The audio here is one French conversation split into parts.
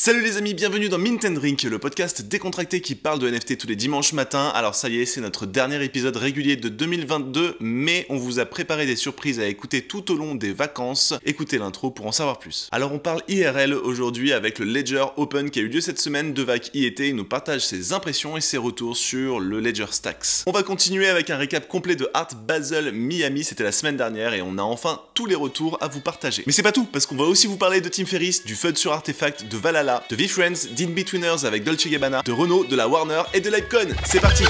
Salut les amis, bienvenue dans Mint & Drink, le podcast décontracté qui parle de NFT tous les dimanches matins. Alors ça y est, c'est notre dernier épisode régulier de 2022, mais on vous a préparé des surprises à écouter tout au long des vacances. Écoutez l'intro pour en savoir plus. Alors on parle IRL aujourd'hui avec le Ledger Open qui a eu lieu cette semaine. Devac y était, il nous partage ses impressions et ses retours sur le Ledger Stacks. On va continuer avec un récap complet de Art Basel Miami, c'était la semaine dernière et on a enfin tous les retours à vous partager. Mais c'est pas tout, parce qu'on va aussi vous parler de Tim Ferriss, du FUD sur Artefact, de Valhalla, de VeeFriends, d'Inbetweeners avec Dolce & Gabbana, de Renault, de la Warner et de Litecoin. C'est parti!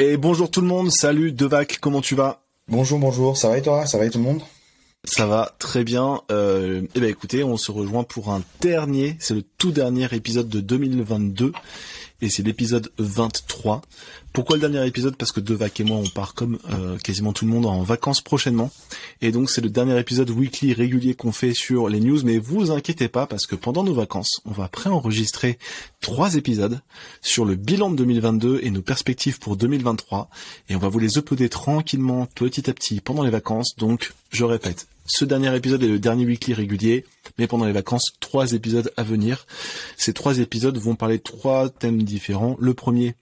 Et bonjour tout le monde, salut Devac, comment tu vas? Bonjour, ça va et toi? Ça va et tout le monde? Ça va très bien. Écoutez, on se rejoint pour un dernier, c'est le tout dernier épisode de 2022 et c'est l'épisode 23. Pourquoi le dernier épisode? Parce que Devac et moi on part comme quasiment tout le monde en vacances prochainement et donc c'est le dernier épisode weekly régulier qu'on fait sur les news, mais vous inquiétez pas parce que pendant nos vacances on va préenregistrer 3 épisodes sur le bilan de 2022 et nos perspectives pour 2023 et on va vous les uploader tranquillement petit à petit pendant les vacances. Donc je répète, ce dernier épisode est le dernier weekly régulier, mais pendant les vacances, 3 épisodes à venir. Ces 3 épisodes vont parler de 3 thèmes différents. Le premier,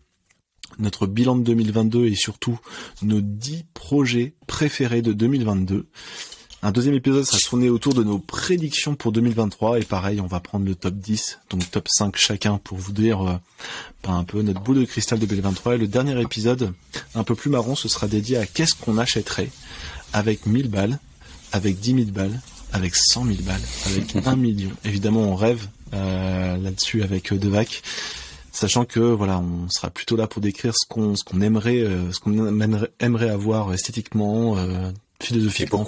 notre bilan de 2022 et surtout nos 10 projets préférés de 2022. Un deuxième épisode sera tourné autour de nos prédictions pour 2023 et pareil, on va prendre le top 10, donc top 5 chacun pour vous dire un peu notre boule de cristal de 2023. Et le dernier épisode, un peu plus marrant, ce sera dédié à qu'est-ce qu'on achèterait avec 1000 balles, avec 10 000 balles, avec 100 000 balles, avec 1 million. Évidemment, on rêve là-dessus avec Devac, sachant que voilà, on sera plutôt là pour décrire ce qu'on aimerait, aimerait avoir esthétiquement, philosophiquement.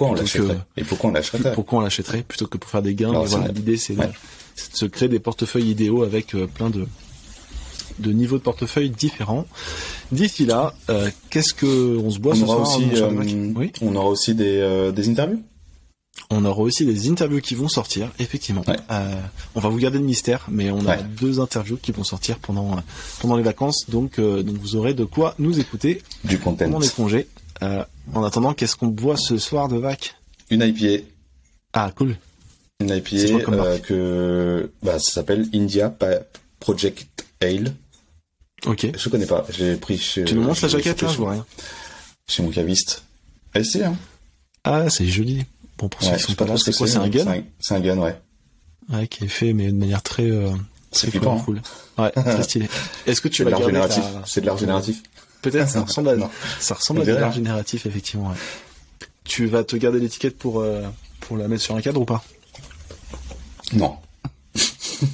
Et pourquoi on l'achèterait plutôt que pour faire des gains. Alors, voilà, l'idée c'est de se créer des portefeuilles idéaux avec plein de niveaux de portefeuille différents. D'ici là, qu'est-ce que on se boit ce soir aussi, oui. On aura aussi des interviews. On aura aussi des interviews qui vont sortir, effectivement. Ouais. On va vous garder le mystère, mais on a 2 interviews qui vont sortir pendant les vacances, donc vous aurez de quoi nous écouter du content pendant les congés. En attendant, qu'est-ce qu'on boit ce soir, Devac? Une IPA. Ah, cool. Une IPA ça s'appelle India Project Ale. Ok. Je connais pas. J'ai pris chez. Tu nous montres la jaquette là, je vois rien. Chez mon caviste. C'est hein. Ah, c'est joli. Bon, pour ceux qui sont pas là, c'est quoi? C'est un gun? C'est un gun, ouais. Ouais, qui est fait, mais de manière très flippant, cool. Ouais, très stylé. Est-ce que tu vas garder génératif? C'est de l'art génératif. Peut-être, ça ressemble à de l'art génératif, effectivement, ouais. Tu vas te garder l'étiquette pour la mettre sur un cadre ou pas? Non.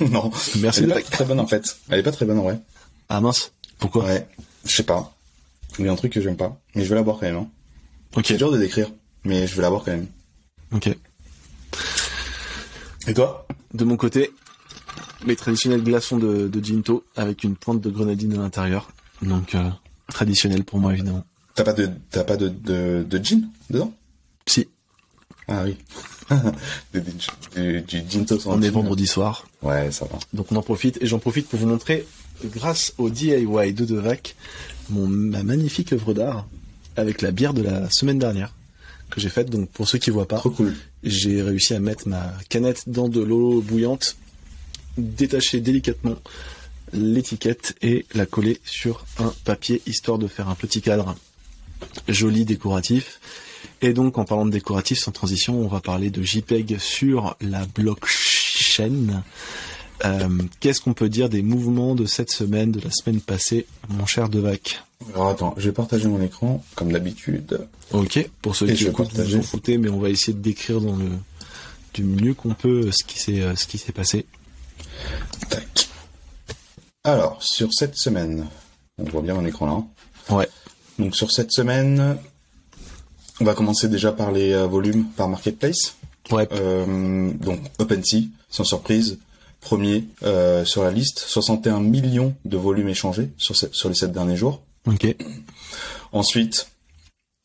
Non. Merci. Elle est pas très bonne, en fait. Elle est pas très bonne, en vrai. Ah mince. Pourquoi? Ouais. Je sais pas. Il y a un truc que j'aime pas. Mais je vais la boire quand même, hein. Ok. C'est dur de décrire. Mais je vais la boire quand même. Ok. Et toi? De mon côté, les traditionnels glaçons de Ginto avec une pointe de grenadine à l'intérieur. Donc, traditionnel pour moi, évidemment. T'as pas de gin dedans? Si. Ah oui. du Ginto sans On gin. est vendredi soir. Ouais, ça va. Donc on en profite et j'en profite pour vous montrer, grâce au DIY de Devac, ma magnifique œuvre d'art avec la bière de la semaine dernière que j'ai faite. Donc pour ceux qui voient pas, trop cool. J'ai réussi à mettre ma canette dans de l'eau bouillante, détacher délicatement l'étiquette et la coller sur un papier histoire de faire un petit cadre joli, décoratif. Et donc en parlant de décoratif, sans transition, on va parler de JPEG sur la blockchain. Qu'est-ce qu'on peut dire des mouvements de cette semaine, de la semaine passée, mon cher Devac? Alors attends, je vais partager mon écran, comme d'habitude. Ok, pour ceux qui écoutent, vous en foutez, mais on va essayer de décrire du mieux qu'on peut ce qui s'est passé. Tac. Alors, sur cette semaine, on voit bien mon écran là. Hein. Ouais. Donc sur cette semaine, on va commencer déjà par les volumes par marketplace. Ouais. Donc OpenSea, sans surprise, premier sur la liste, 61 millions de volumes échangés sur les 7 derniers jours. Ok. Ensuite,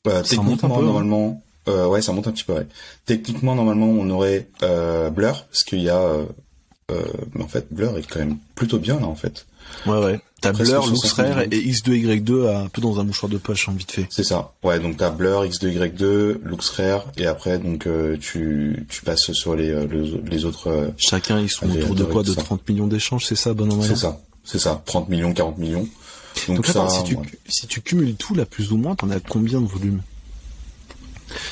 techniquement, normalement, ça monte un petit peu, ouais. Techniquement, normalement, on aurait Blur, parce qu'il y a mais en fait, Blur est quand même plutôt bien là en fait. Ouais. T'as Presque Blur, 60 Luxrare millions. et X2Y2 un peu dans un mouchoir de poche, vite fait. C'est ça. Ouais, donc t'as Blur, X2Y2, Luxrare, et après donc tu passes sur les autres. Chacun, ils sont Avec autour de quoi? De ça. 30 millions d'échanges, c'est ça, bon an, mal an? C'est ça. 30 millions, 40 millions. Donc là, ça, si tu cumules tout, là, plus ou moins, t'en as combien de volume?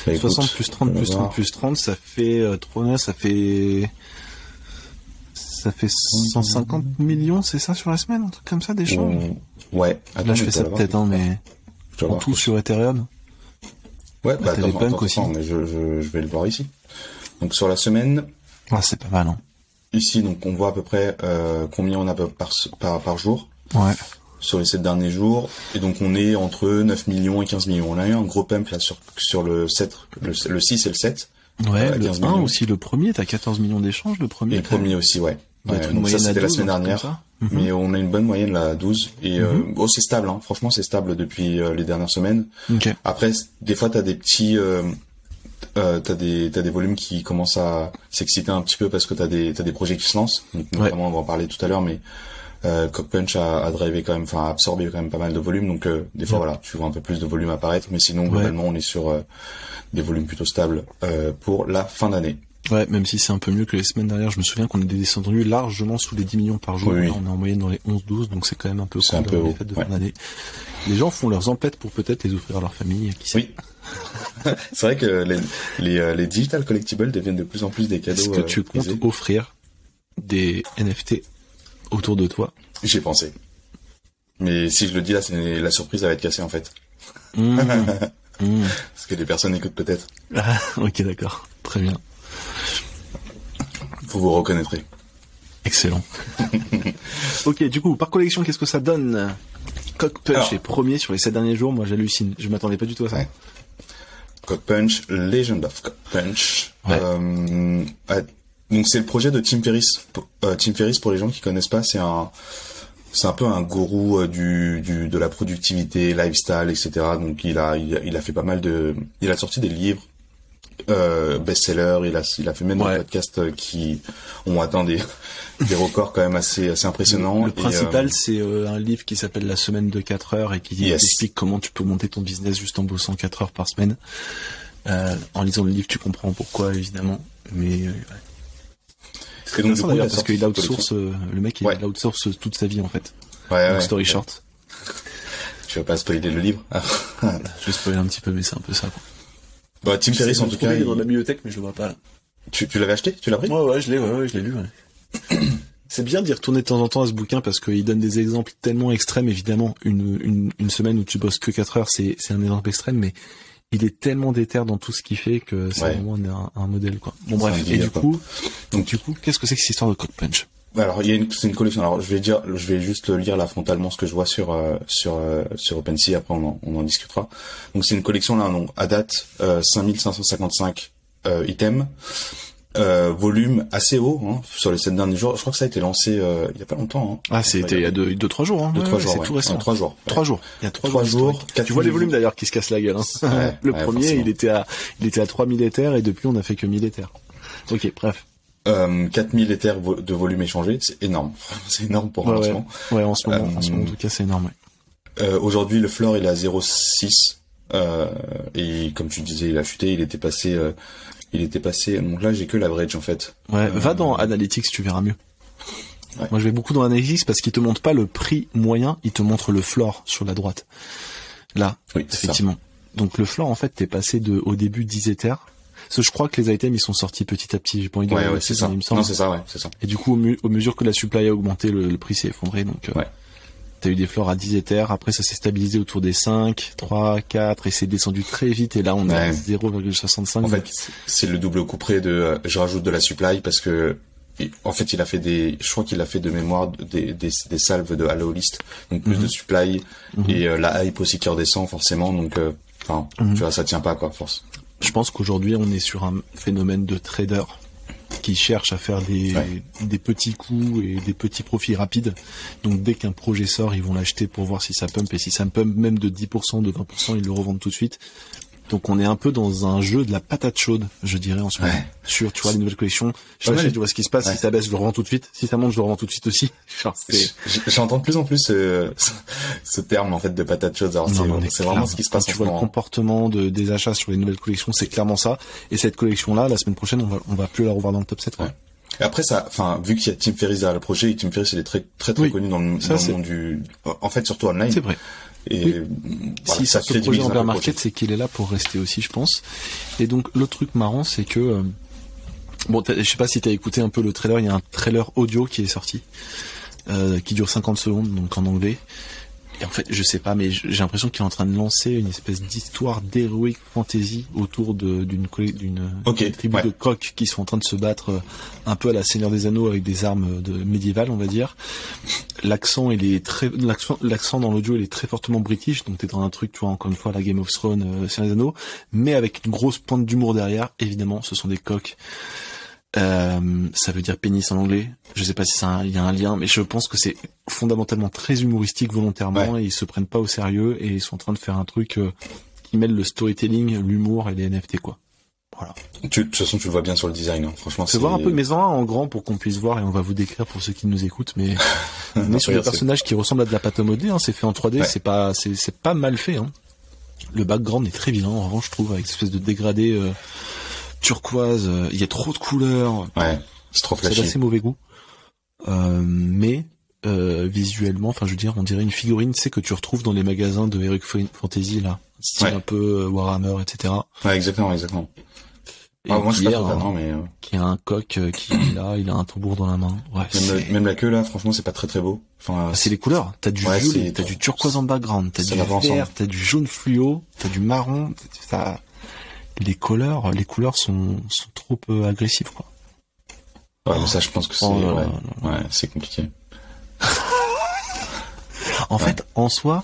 bah, écoute, 60 plus 30 on va plus 30 voir. plus 30, ça fait 3, ça fait 150 millions, c'est ça, sur la semaine, un truc comme ça, d'échanges? Ouais. Là, je fais ça de tête, hein, mais Je dois en voir. tout sur Ethereum. Ouais, bah t'as les punks attends, aussi. mais je vais le voir ici. Donc sur la semaine, Ah, c'est pas mal, hein. ici, donc on voit à peu près combien on a par jour Ouais. sur les 7 derniers jours, et donc on est entre 9 millions et 15 millions. On a eu un gros pump là sur le 7, le 6 et le 7. Ouais, à le 15 1 millions. aussi, le premier, t'as 14 millions d'échanges, le premier. Et le premier aussi, ouais. doit Ouais, être une donc ça moyenne à c'était la 12, semaine un truc dernière, comme ça. mais on a une bonne moyenne là à 12, et c'est stable, hein. Franchement c'est stable depuis les dernières semaines. Ok. Après, des fois t'as des petits, t'as des volumes qui commencent à s'exciter un petit peu parce que t'as des projets qui se lancent. Donc, notamment, on va en parler tout à l'heure, mais Cockpunch a drivé quand même, enfin a absorbé quand même pas mal de volume. Donc des fois voilà, tu vois un peu plus de volume apparaître, mais sinon globalement on est sur des volumes plutôt stables pour la fin d'année. Ouais, même si c'est un peu mieux que les semaines dernières, je me souviens qu'on était descendu largement sous les 10 millions par jour. Oui. Là, on est en moyenne dans les 11-12, donc c'est quand même un peu C'est cool un peu dans les haut, fêtes de ouais. fin d'année. Les gens font leurs emplettes pour peut-être les offrir à leur famille, qui sait. Oui. C'est vrai que les digital collectibles deviennent de plus en plus des cadeaux. Est-ce que tu comptes prisés. offrir des NFT autour de toi? J'ai pensé. Mais si je le dis là, c'est la surprise, elle va être cassée en fait. Parce que les personnes écoutent peut-être. Ah, ok, d'accord. Très bien. Vous vous reconnaîtrez. Excellent. Ok, du coup, par collection, qu'est-ce que ça donne? Cockpunch Alors. est premier sur les 7 derniers jours. Moi, j'hallucine. Je m'attendais pas du tout à ça. Ouais. Cockpunch, Legend of Cockpunch. Ouais. Donc c'est le projet de Tim Ferriss. Tim Ferriss, pour les gens qui connaissent pas, c'est un peu un gourou de la productivité, lifestyle, etc. Donc il a fait pas mal il a sorti des livres best-sellers. Il a fait même des podcasts qui ont atteint des records quand même assez impressionnants. Le principal, c'est un livre qui s'appelle La semaine de 4 heures et qui explique comment tu peux monter ton business juste en bossant 4 heures par semaine. En lisant le livre, tu comprends pourquoi, évidemment. Mais et donc, du coup, parce qu'il outsource, le mec, il outsource toute sa vie en fait. Donc story short. Tu vas pas spoiler le livre? Je vais spoiler un petit peu, mais c'est un peu ça, quoi. Bah, Tim Ferriss, en tout cas. Il est dans la bibliothèque, mais je le vois pas, là. Tu l'avais acheté? Tu l'as pris? Ouais, je l'ai lu, ouais. C'est bien d'y retourner de temps en temps à ce bouquin parce qu'il donne des exemples tellement extrêmes, évidemment. Une semaine où tu bosses que 4 heures, c'est un exemple extrême, mais il est tellement déter dans tout ce qu'il fait que c'est vraiment un modèle, quoi. Bon, bref. Et du coup, qu'est-ce que c'est que cette histoire de Cockpunch? Alors, c'est une collection. Alors, je vais juste lire là frontalement ce que je vois sur OpenSea. Après, on en discutera. Donc, c'est une collection là, donc, à date, 5555 items. Volume assez haut, hein, sur les 7 derniers jours. Je crois que ça a été lancé, il y a pas longtemps, hein. Ah, c'était il y a 2-3 jours, hein. 2-3 jours, c'est tout récent. 3 jours. 3 jours. Il y a 3 jours. Tu vois les volumes d'ailleurs qui se cassent la gueule, hein. Le premier, forcément. il était à 3000 Ethers et depuis on a fait que 1000 Ethers. Ok, bref. 4000 Ethers de volume échangé, c'est énorme. C'est énorme pour un lancement. Ouais, en ce moment, en tout cas, c'est énorme, ouais. Aujourd'hui, le floor, il est à 0,6, et comme tu disais, il a chuté, il était passé, donc là, j'ai que l'average, en fait. Ouais, va dans Analytics, tu verras mieux. Ouais. Moi, je vais beaucoup dans Analytics parce qu'il te montre pas le prix moyen, il te montre le floor sur la droite. Là, oui, effectivement. Ça. Donc, le floor, en fait, t'es passé au début 10 Ethers. Parce que je crois que les items, ils sont sortis petit à petit. J'ai pas envie de dire c'est ça. Non, c'est ça, ouais, c'est ça. Et du coup, au mesure que la supply a augmenté, le prix s'est effondré, donc, t'as eu des floors à 10 Ethers, après ça s'est stabilisé autour des 5, 3, 4, et c'est descendu très vite, et là on est à 0,65. En fait, c'est le double couperet de je rajoute de la supply parce que en fait je crois qu'il a fait de mémoire des salves de Halo List, donc plus de supply, et la hype aussi qui redescend forcément, donc tu vois, ça tient pas quoi, force. Je pense qu'aujourd'hui on est sur un phénomène de trader qui cherchent à faire des petits coups et des petits profits rapides. Donc dès qu'un projet sort, ils vont l'acheter pour voir si ça pump, et si ça pump même de 10%, de 20%, ils le revendent tout de suite. Donc on est un peu dans un jeu de la patate chaude, je dirais en ce moment. Sur, tu vois, les nouvelles collections. Je vois ce qui se passe. Si ça baisse, je le revends tout de suite. Si ça monte, je le revends tout de suite aussi. Genre, j'entends de plus en plus ce terme en fait de patate chaude. Alors c'est vraiment ce qui se passe. Quand tu vois le comportement des achats sur les nouvelles collections, c'est clairement ça. Et cette collection-là, la semaine prochaine, on va plus la revoir dans le top 7. Quoi. Et après ça, enfin, vu qu'il y a Tim Ferriss derrière le projet, et Tim Ferriss il est très connu dans le monde du, en fait surtout online. C'est vrai. Et voilà, si ça se projet en bear market, c'est qu'il est là pour rester aussi, je pense. Et donc l'autre truc marrant, c'est que bon, je sais pas si t'as écouté un peu le trailer. Il y a un trailer audio qui est sorti, qui dure 50 secondes, donc en anglais. Et en fait, je sais pas, mais j'ai l'impression qu'il est en train de lancer une espèce d'histoire d'heroic fantasy autour d'une tribu de coqs qui sont en train de se battre un peu à la Seigneur des Anneaux avec des armes médiévales, on va dire. L'accent dans l'audio, il est très fortement british, donc t'es dans un truc, tu vois, encore une fois, la Game of Thrones, Seigneur des Anneaux, mais avec une grosse pointe d'humour derrière. Évidemment, ce sont des coqs. Ça veut dire pénis en anglais. Je sais pas si il y a un lien, mais je pense que c'est fondamentalement très humoristique volontairement, et ils se prennent pas au sérieux et ils sont en train de faire un truc qui mêle le storytelling, l'humour et les NFT, quoi. Voilà. De toute façon, tu le vois bien sur le design, hein. Franchement. C'est voir un peu, mais en grand pour qu'on puisse voir, et on va vous décrire pour ceux qui nous écoutent, mais on est sur des personnages qui ressemblent à de la pâte à modeler, hein. C'est fait en 3D, c'est pas mal fait, hein. Le background est très vilain, en revanche, je trouve, avec cette espèce de dégradé, turquoise, il y a trop de couleurs. Ouais, c'est trop flashy. C'est d'assez mauvais goût. Mais visuellement, enfin je veux dire, on dirait une figurine, tu sais, que tu retrouves dans les magasins de Heroic Fantasy, là, style un peu Warhammer, etc. Ouais, exactement. Et moi je suis pas totalement, mais qui a un coq qui est là, il a un tambour dans la main. Ouais, même la queue là, franchement, c'est pas très très beau. Enfin, c'est les couleurs. T'as du violet, t'as du turquoise en background, t'as du vert, t'as du jaune fluo, t'as du marron, les couleurs sont trop agressives, quoi. Ouais, mais ça, je pense que c'est, c'est compliqué. En fait, en soi,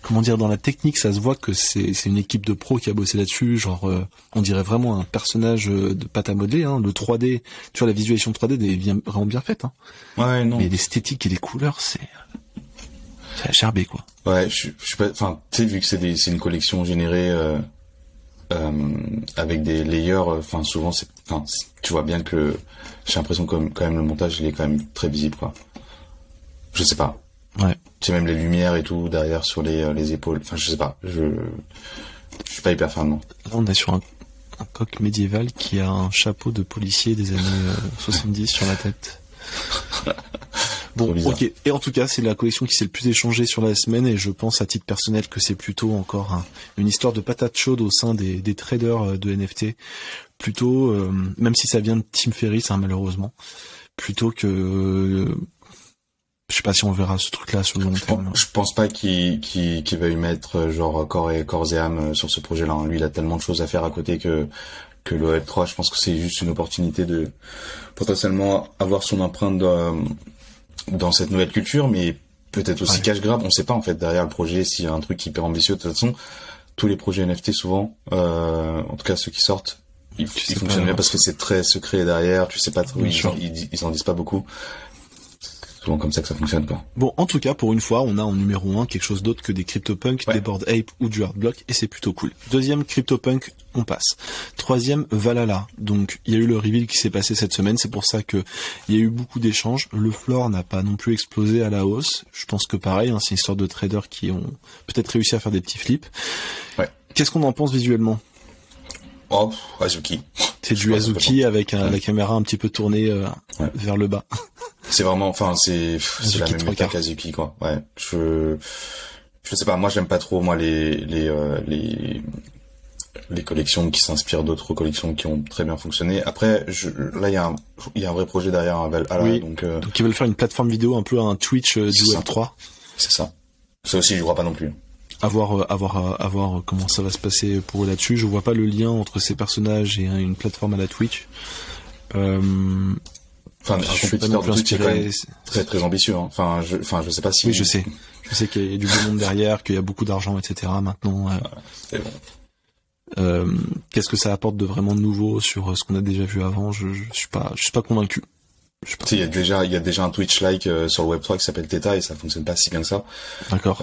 comment dire, dans la technique, ça se voit que c'est une équipe de pros qui a bossé là-dessus, genre, on dirait vraiment un personnage de pâte à modeler, hein. Le 3D, tu vois, la visualisation 3D est vraiment bien faite, hein. Ouais, non. Mais l'esthétique et les couleurs, c'est à gerber, quoi. Ouais, je suis pas, enfin, tu sais, vu que c'est une collection générée, avec des layers, enfin souvent tu vois bien que j'ai l'impression que quand même le montage il est quand même très visible, quoi. Je sais pas. Ouais. Tu sais, même les lumières et tout derrière sur les épaules. Enfin, je sais pas. Je suis pas hyper fan, non. Là, on est sur un coq médiéval qui a un chapeau de policier des années 70 sur la tête. Bon, ok. Et en tout cas, c'est la collection qui s'est le plus échangée sur la semaine, et je pense à titre personnel que c'est plutôt encore une histoire de patate chaude au sein des traders de NFT. Plutôt, même si ça vient de Tim Ferriss, hein, malheureusement, plutôt que je sais pas si on verra ce truc-là sur le long terme. Je pense pas qu'il va y mettre genre corps et âme sur ce projet-là. Hein. Lui, il a tellement de choses à faire à côté que le Web3, je pense que c'est juste une opportunité de potentiellement avoir son empreinte dans cette nouvelle culture, mais peut-être aussi cash grab. On sait pas en fait derrière le projet s'il y a un truc hyper ambitieux. De toute façon, tous les projets NFT souvent, en tout cas ceux qui sortent, ils fonctionnent bien parce que c'est très secret derrière. Tu sais pas trop, ils en disent pas beaucoup. Souvent comme ça que ça fonctionne, quoi. Bon, en tout cas, pour une fois, on a en numéro 1 quelque chose d'autre que des CryptoPunk, des Bored Ape ou du Hardblock, et c'est plutôt cool. Deuxième, CryptoPunk, on passe. Troisième, Valhalla. Donc, il y a eu le reveal qui s'est passé cette semaine, c'est pour ça que il y a eu beaucoup d'échanges. Le floor n'a pas non plus explosé à la hausse. Je pense que pareil, hein, c'est une histoire de traders qui ont peut-être réussi à faire des petits flips. Ouais. Qu'est-ce qu'on en pense visuellement? Oh, Azuki. C'est du Azuki avec la caméra un petit peu tournée vers le bas. C'est vraiment, enfin, c'est la même méta qu'Azuki, quoi. Ouais. Je sais pas, moi j'aime pas trop, moi, les collections qui s'inspirent d'autres collections qui ont très bien fonctionné. Après, là, il y a un vrai projet derrière un Valhalla, oui. Donc ils veulent faire une plateforme vidéo, un peu un Twitch du Web3. C'est ça. Ça aussi, je crois pas non plus. À voir comment ça va se passer pour eux là-dessus. Je vois pas le lien entre ces personnages et une plateforme à la Twitch. Enfin, un compétiteur de Twitch est quand même très très ambitieux. Hein. Enfin, je sais pas si. Oui, je sais. Je sais qu'il y a du beau monde derrière, qu'il y a beaucoup d'argent, etc. Maintenant. C'est bon. Qu'est-ce que ça apporte de vraiment nouveau sur ce qu'on a déjà vu avant? Je suis pas convaincu. Il y a déjà un Twitch-like sur le Web3 qui s'appelle Theta et ça fonctionne pas si bien que ça. D'accord.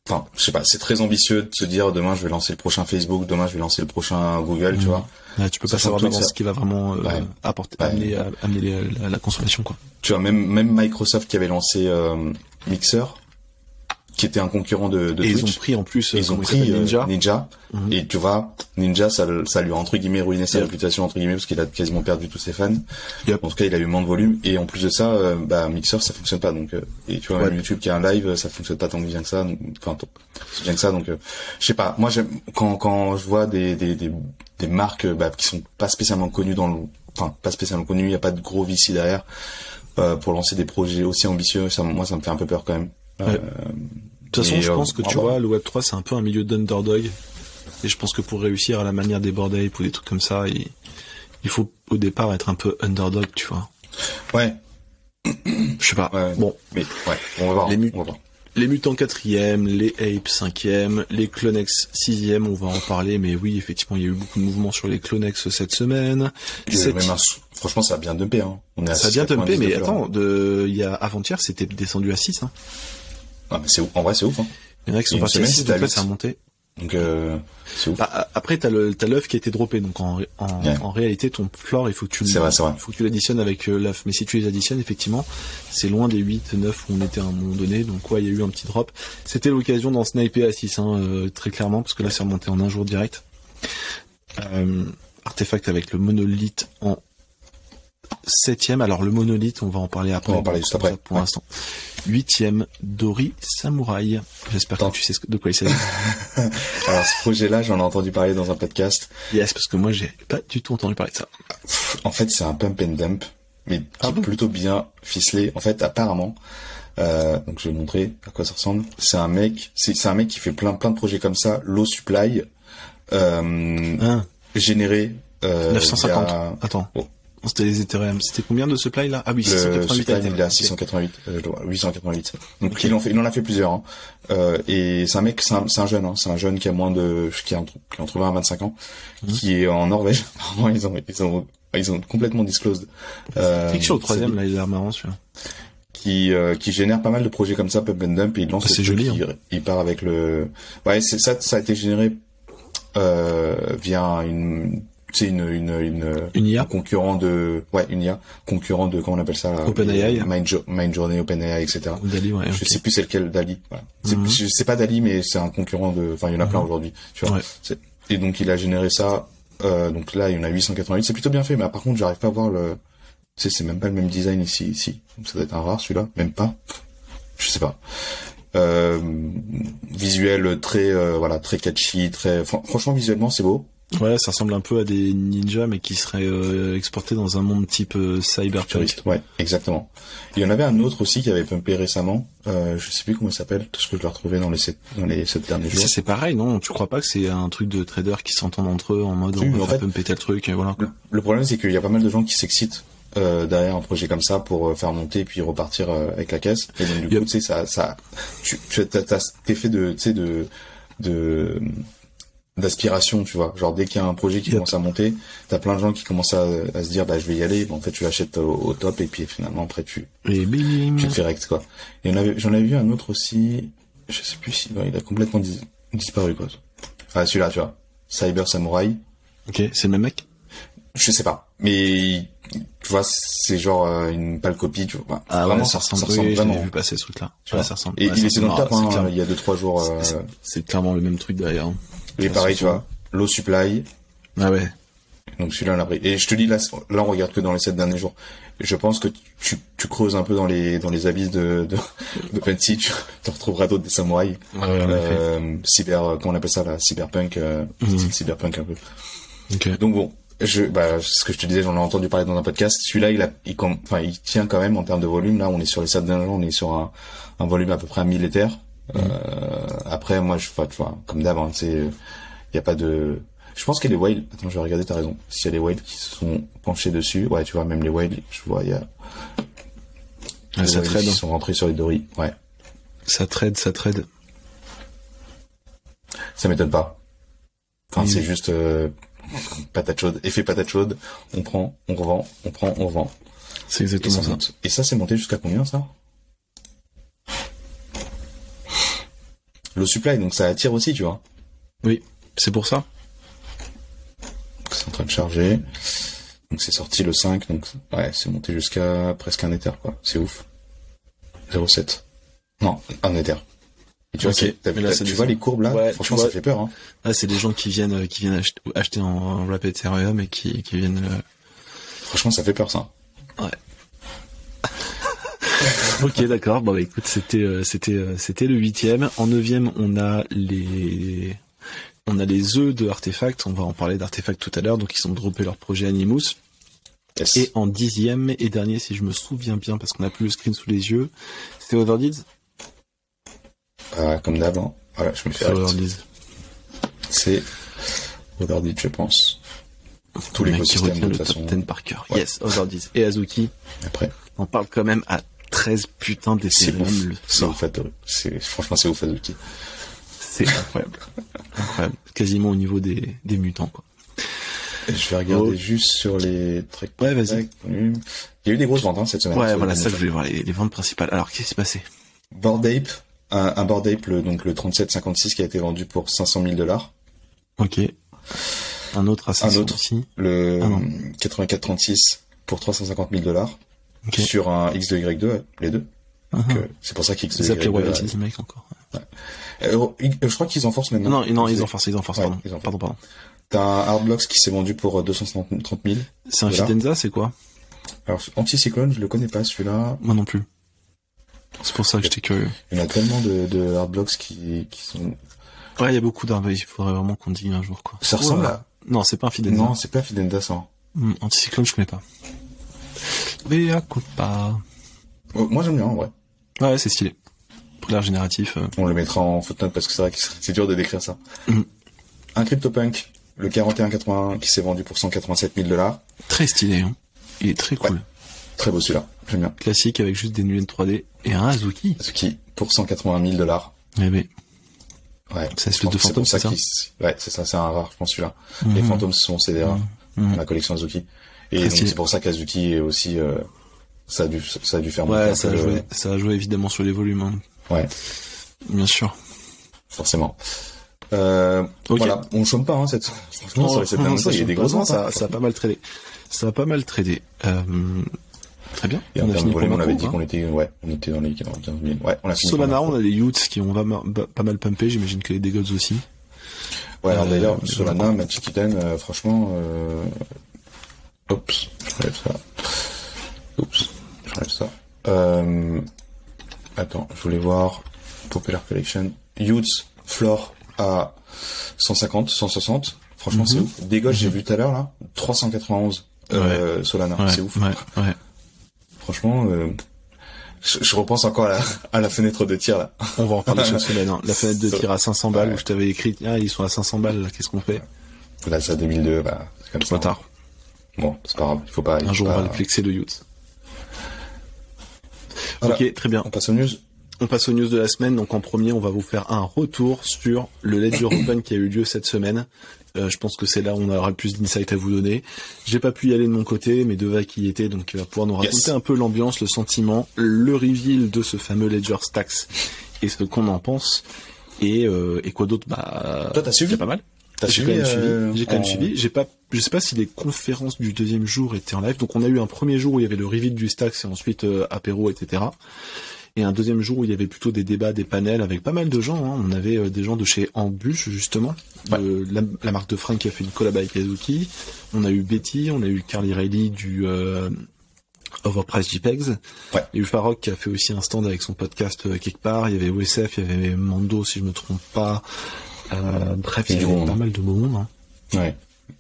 enfin, je sais pas, c'est très ambitieux de se dire demain je vais lancer le prochain Facebook, demain je vais lancer le prochain Google, tu vois. Ouais, tu peux pas savoir d'avance ce qui va vraiment amener la consommation, quoi. Tu vois, même Microsoft qui avait lancé Mixer, qui était un concurrent de Twitch. Ils ont pris en plus ils ont pris Ninja. Et tu vois, Ninja, ça lui a entre guillemets ruiné sa réputation entre guillemets parce qu'il a quasiment perdu tous ses fans. En tout cas, il a eu moins de volume et en plus de ça, Mixer ça fonctionne pas donc et tu vois même YouTube qui a un live, ça fonctionne pas tant bien que ça. Enfin, bien que ça donc je sais pas. Moi j'aime quand je vois des marques qui sont pas spécialement connues pas spécialement connues, il y a pas de gros VC derrière pour lancer des projets aussi ambitieux, ça me fait un peu peur quand même. De toute façon, je pense que tu vois, le Web3 c'est un peu un milieu d'underdog et je pense que pour réussir à la manière des Bored Ape ou des trucs comme ça, il faut au départ être un peu underdog, tu vois. Ouais. Je sais pas. Ouais, bon, mais ouais, on va voir. Les mutants 4e, les Apes 5e, les Clonex 6e, on va en parler, mais oui, effectivement, il y a eu beaucoup de mouvements sur les Clonex cette semaine. Franchement, ça a bien dumpé, hein. Ça a bien dumpé, mais attends, avant-hier, c'était descendu à 6, hein. Ah, mais en vrai, c'est ouf, hein. Il y en a qui sont partis à 6, donc là, ça a remonté. Donc, c'est ouf. Après, t'as l'œuf qui a été droppé, donc en réalité, ton floor, il faut que c'est vrai. faut que tu l'additionnes avec l'œuf. Mais si tu les additionnes, effectivement, c'est loin des 8, 9 où on était à un moment donné, donc ouais, il y a eu un petit drop. C'était l'occasion d'en sniper à 6, très clairement, parce que là, c'est remonté en un jour direct. Artefact avec le monolithe en 7e. Alors, le monolithe, on va en parler après. On va en parler juste après. Pour l'instant. 8e, Dori Samurai. J'espère que tu sais de quoi il s'agit. Alors, ce projet-là, j'en ai entendu parler dans un podcast. Yes, parce que moi, j'ai pas du tout entendu parler de ça. En fait, c'est un pump and dump, mais qui est plutôt bien ficelé. En fait, apparemment, donc je vais montrer à quoi ça ressemble. C'est un mec qui fait plein de projets comme ça. Low supply, généré, 950. Attends. Oh. C'était les Ethereum. C'était combien de supply là? Ah oui, 688. Le supply, il est à 688, 888. Donc il en a fait plusieurs. Hein. Et c'est un mec, c'est un jeune. Hein. C'est un jeune qui a qui a entre 20 et 25 ans, qui est en Norvège. Apparemment, ils ont complètement disclosed. Clique sur le 3e là, il a l'air marrant celui-là. Qui génère pas mal de projets comme ça, pump and dump, et il lance. C'est joli. Il part avec le. Ouais, ça a été généré via une IA, concurrent de comment on appelle ça, OpenAI, Mindjourney, OpenAI, etc. Ou Dali, ouais, je sais plus c'est lequel, Dali. Voilà. C'est pas Dali, mais c'est un concurrent il y en a plein aujourd'hui, tu vois. Ouais. Et donc il a généré ça, donc là il y en a 888, c'est plutôt bien fait, mais par contre j'arrive pas à voir c'est même pas le même design ici. Donc ça doit être un rare celui-là, même pas. Je sais pas. Visuel très très catchy, franchement visuellement c'est beau. Ouais, ça ressemble un peu à des ninjas, mais qui seraient exportés dans un monde type cyberpunk. Ouais, exactement. Il y en avait un autre aussi qui avait pumpé récemment. Je sais plus comment il s'appelle, parce que je l'ai retrouvé dans les 7 derniers jours. C'est pareil, non? Tu crois pas que c'est un truc de traders qui s'entendent entre eux en mode on va pumper tel truc, et voilà. Le problème, c'est qu'il y a pas mal de gens qui s'excitent derrière un projet comme ça pour faire monter et puis repartir avec la caisse. Et donc du coup, tu sais, t'as cet effet d'aspiration, tu vois, genre dès qu'il y a un projet qui commence à monter, t'as plein de gens qui commencent à se dire je vais y aller, en fait tu l'achètes au top et puis finalement après tu te fais rect, quoi. Et j'en avais vu un autre aussi, je sais plus si il a complètement disparu, quoi. Ah, celui-là, tu vois, Cyber Samurai. Ok, c'est le même mec? Je sais pas, mais tu vois, c'est genre une pâle copie, tu vois. Ah vraiment, ça ressemble vraiment. J'ai vu passer ce truc-là. Ouais, ça ressemble. Et il était dans le top, il y a 2-3 jours. C'est clairement le même truc derrière. Hein. Et pareil, tu vois, low supply. Ah ouais. Donc celui-là on l'a pris. Et je te dis là on regarde que dans les 7 derniers jours. Je pense que tu creuses un peu dans les abysses de Pensy, tu retrouveras d'autres des samouraïs. Comment on appelle ça là, cyberpunk, cyberpunk un peu. Okay. Donc bon, ce que je te disais, j'en ai entendu parler dans un podcast. Celui-là, il tient quand même en termes de volume. Là, on est sur les 7 derniers jours, on est sur un volume à peu près à 1000 Ethers. Après, moi, tu vois, comme d'hab, il y a pas de. Je pense qu'il y a les whales. Attends, je vais regarder. T'as raison. S'il y a les whales qui se sont penchés dessus, ouais, tu vois, même les whales, je vois, il y a. Ça trade. Ils sont rentrés sur les Dory. Ouais. Ça trade. Ça m'étonne pas. Enfin, c'est juste patate chaude. Effet patate chaude. On prend, on revend. On prend, on revend. C'est exactement ça. Et ça, c'est monté jusqu'à combien, ça? low supply, donc ça attire aussi, tu vois. Oui, c'est pour ça. C'est en train de charger. Donc c'est sorti le 5, donc ouais, c'est monté jusqu'à presque 1 Ether, quoi. C'est ouf. 0,7. Non, 1 Ether. Et tu vois, tu vois les courbes là, ouais, franchement ça fait peur. Hein. Là, c'est des gens qui viennent acheter en wrap Ethereum et qui viennent. Franchement, ça fait peur ça. Ouais. Ok, d'accord. Bon, bah, écoute, c'était le 8e. En 9e, on a les œufs de Artefact. On va en parler d'Artefact tout à l'heure. Donc, ils ont droppé leur projet Animus. Yes. Et en 10e et dernier, si je me souviens bien, parce qu'on a plus le screen sous les yeux, c'est Overdeeds. Comme d'hab, hein. Voilà, je me fais c'est Overdeeds, je pense. Tout l'écosystème de toute façon. Le top 10 par cœur. Ouais. Yes, Overdeeds et Azuki. Après. On parle quand même à 13 putains d'Ethereum. C'est ouf, franchement, c'est ouf, Azuki. C'est incroyable. Incroyable. Quasiment au niveau des mutants, quoi. Et je vais regarder juste sur les trucs. Ouais, vas-y. Il y a eu des grosses ventes, hein, cette semaine. Ouais, voilà, ça, je voulais voir les ventes principales. Alors, qu'est-ce qui s'est passé? Bored Ape. Un Bored Ape, donc le 3756 qui a été vendu pour $500,000. Ok. Un autre à 500 aussi. Le 8436 pour $350,000. Okay. Sur un X2Y2, les deux. Donc, c'est pour ça qu'X2Y2. Ils appelaient Royalty Mike encore. Ouais. Je crois qu'ils en forcent maintenant. Non, ils en forcent, ouais, pardon. T'as un Hardblocks qui s'est vendu pour 230,000. C'est un Fidenza, c'est quoi? Alors, Anticyclone, je le connais pas, celui-là. Moi non plus. C'est pour ça que j'étais curieux. Il y en a tellement de Hardblocks qui sont... Ouais, il y a beaucoup d'Hardblocks, il faudrait vraiment qu'on dise un jour, quoi. Ça ressemble à... Non, c'est pas un Fidenza. Non, c'est pas un Fidenza, ça. Anticyclone, je connais pas. Mea culpa. Moi, j'aime bien, en vrai. Ouais, c'est stylé. Pour l'air génératif. On le mettra en footnote parce que c'est vrai que c'est dur de décrire ça. Un CryptoPunk, le 4181, qui s'est vendu pour $187,000. Très stylé, hein. Il est très cool. Ouais. Très beau celui-là, j'aime bien. Classique avec juste des Nuyen 3D et un Azuki. Azuki pour $180,000. Eh ben. Ouais. C'est le deux fantômes, c'est ça? Ouais, c'est ça, c'est un rare, je pense, celui-là. Les fantômes, ce sont CD rares. La collection Azuki. Et donc, c'est pour ça qu'Azuki est aussi, ça a dû faire monter un peu ça a joué évidemment sur les volumes, hein. Ouais. Bien sûr. Forcément. Okay. Voilà. On chôme pas, hein, franchement, sur les 7 derniers mois, il y a des grosses ventes. Ça a pas mal tradé. Très bien. Et en termes de volume, on avait dit qu'on était, on était dans les 15 000. Ouais, on a fini. Solana, on a les Utes qui ont pas mal pumpé, j'imagine que les Degods aussi. Ouais, alors d'ailleurs, Solana, Magic Eden, franchement, oups, j'enlève ça. Attends, je voulais voir Popular Collection. Utes, Floor à 150, 160. Franchement, c'est ouf. Degods, j'ai vu tout à l'heure, là, 391. Solana, c'est ouf. Ouais. Franchement, je repense encore à la fenêtre de tir, là. On va en parler cette semaine, hein. La fenêtre de tir à 500 balles où je t'avais écrit, ils sont à 500 balles, là, qu'est-ce qu'on fait? Là, c'est à 2002, c'est comme ça. Trop tard. Bon, c'est pas grave, il faut pas... Un jour, on va le flexer le Youth. Voilà. Ok, très bien. On passe aux news. On passe aux news de la semaine. Donc, en premier, on va vous faire un retour sur le Ledger Open qui a eu lieu cette semaine. Je pense que c'est là où on aura le plus d'insight à vous donner. J'ai pas pu y aller de mon côté, mais Deva qui y était, donc va pouvoir nous raconter un peu l'ambiance, le sentiment, le reveal de ce fameux Ledger Stacks et ce qu'on en pense. Et quoi d'autre? Toi, t'as suivi? C'est pas mal. J'ai quand même suivi. Je sais pas si les conférences du deuxième jour étaient en live. Donc on a eu un premier jour où il y avait le reveal du Stacks et ensuite apéro, etc. Et un deuxième jour où il y avait plutôt des débats, des panels avec pas mal de gens, hein. On avait des gens de chez Ambush, justement, la marque de fringues qui a fait une collab avec Azuki. On a eu Betty, on a eu Carly Riley du Overpriced JPEGs. Ouais. Il y a eu Farok qui a fait aussi un stand avec son podcast quelque part. Il y avait OSF, il y avait Mando, si je me trompe pas. Bref, il y avait pas mal de monde, hein. Ouais.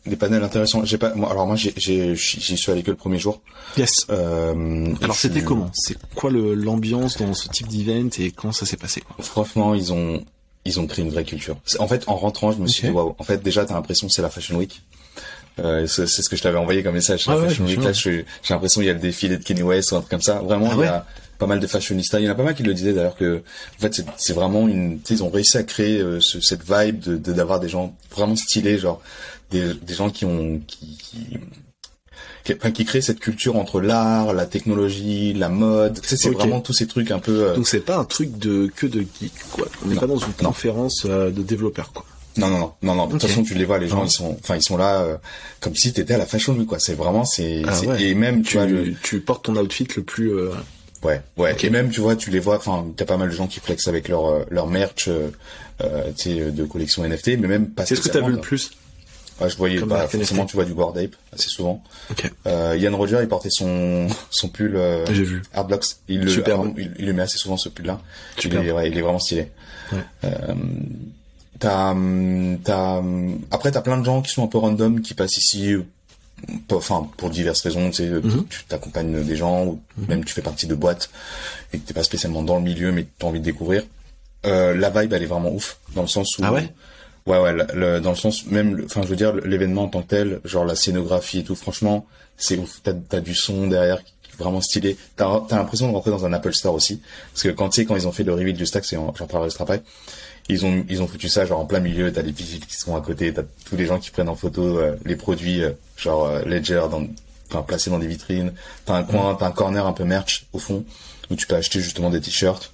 Des panels intéressants. Moi, j'y suis allé que le premier jour. Yes. Alors, c'était comment? C'est quoi l'ambiance dans ce type d'event et comment ça s'est passé, quoi? Franchement, ils ont créé une vraie culture. En fait, en rentrant, je me suis dit, waouh. En fait, déjà, t'as l'impression que c'est la Fashion Week. C'est ce que je t'avais envoyé comme message. La Fashion Week, là, j'ai l'impression qu'il y a le défilé de Kanye West ou un truc comme ça. Vraiment, il y a pas mal de fashionistas. Il y en a pas mal qui le disaient d'ailleurs que, en fait, c'est vraiment ils ont réussi à créer cette vibe d'avoir des gens vraiment stylés, genre des gens qui qui crée cette culture entre l'art, la technologie, la mode. Tu sais, c'est vraiment tous ces trucs un peu. Donc c'est pas un truc que de geek, quoi. On n'est pas dans une conférence de développeurs, quoi. Non. De toute façon, tu les vois, les gens, ils sont là comme si t'étais à la Fashion Week, quoi. C'est vraiment, et même tu portes ton outfit le plus. Ouais. Okay. Et même, tu vois, tu les vois. Enfin, t'as pas mal de gens qui flexent avec leur merch, tu sais, de collection NFT, mais même pas. Qu'est-ce que t'as vu le plus? Ouais, je voyais forcément, tu vois du Bored Ape assez souvent. Okay. Yann Roger, il portait son pull j'ai vu. Hardblocks. Il le met assez souvent, ce pull-là. Il est vraiment stylé. Ouais. Après t'as plein de gens qui sont un peu random qui passent ici, enfin pour diverses raisons, tu sais, tu t'accompagnes des gens ou même tu fais partie de boîtes et que t'es pas spécialement dans le milieu mais t'as envie de découvrir. La vibe elle est vraiment ouf dans le sens où ouais dans le sens même enfin je veux dire l'événement en tant que tel, genre la scénographie et tout, franchement c'est ouf. T'as du son derrière vraiment stylé. T'as l'impression de rentrer dans un Apple Store aussi parce que quand ils ont fait le reveal du stack, j'en parlerai juste après. Ils ont foutu ça genre en plein milieu, t'as des vigiles qui sont à côté, t'as tous les gens qui prennent en photo les produits Ledger placés dans des vitrines, t'as un corner un peu merch au fond où tu peux acheter justement des t-shirts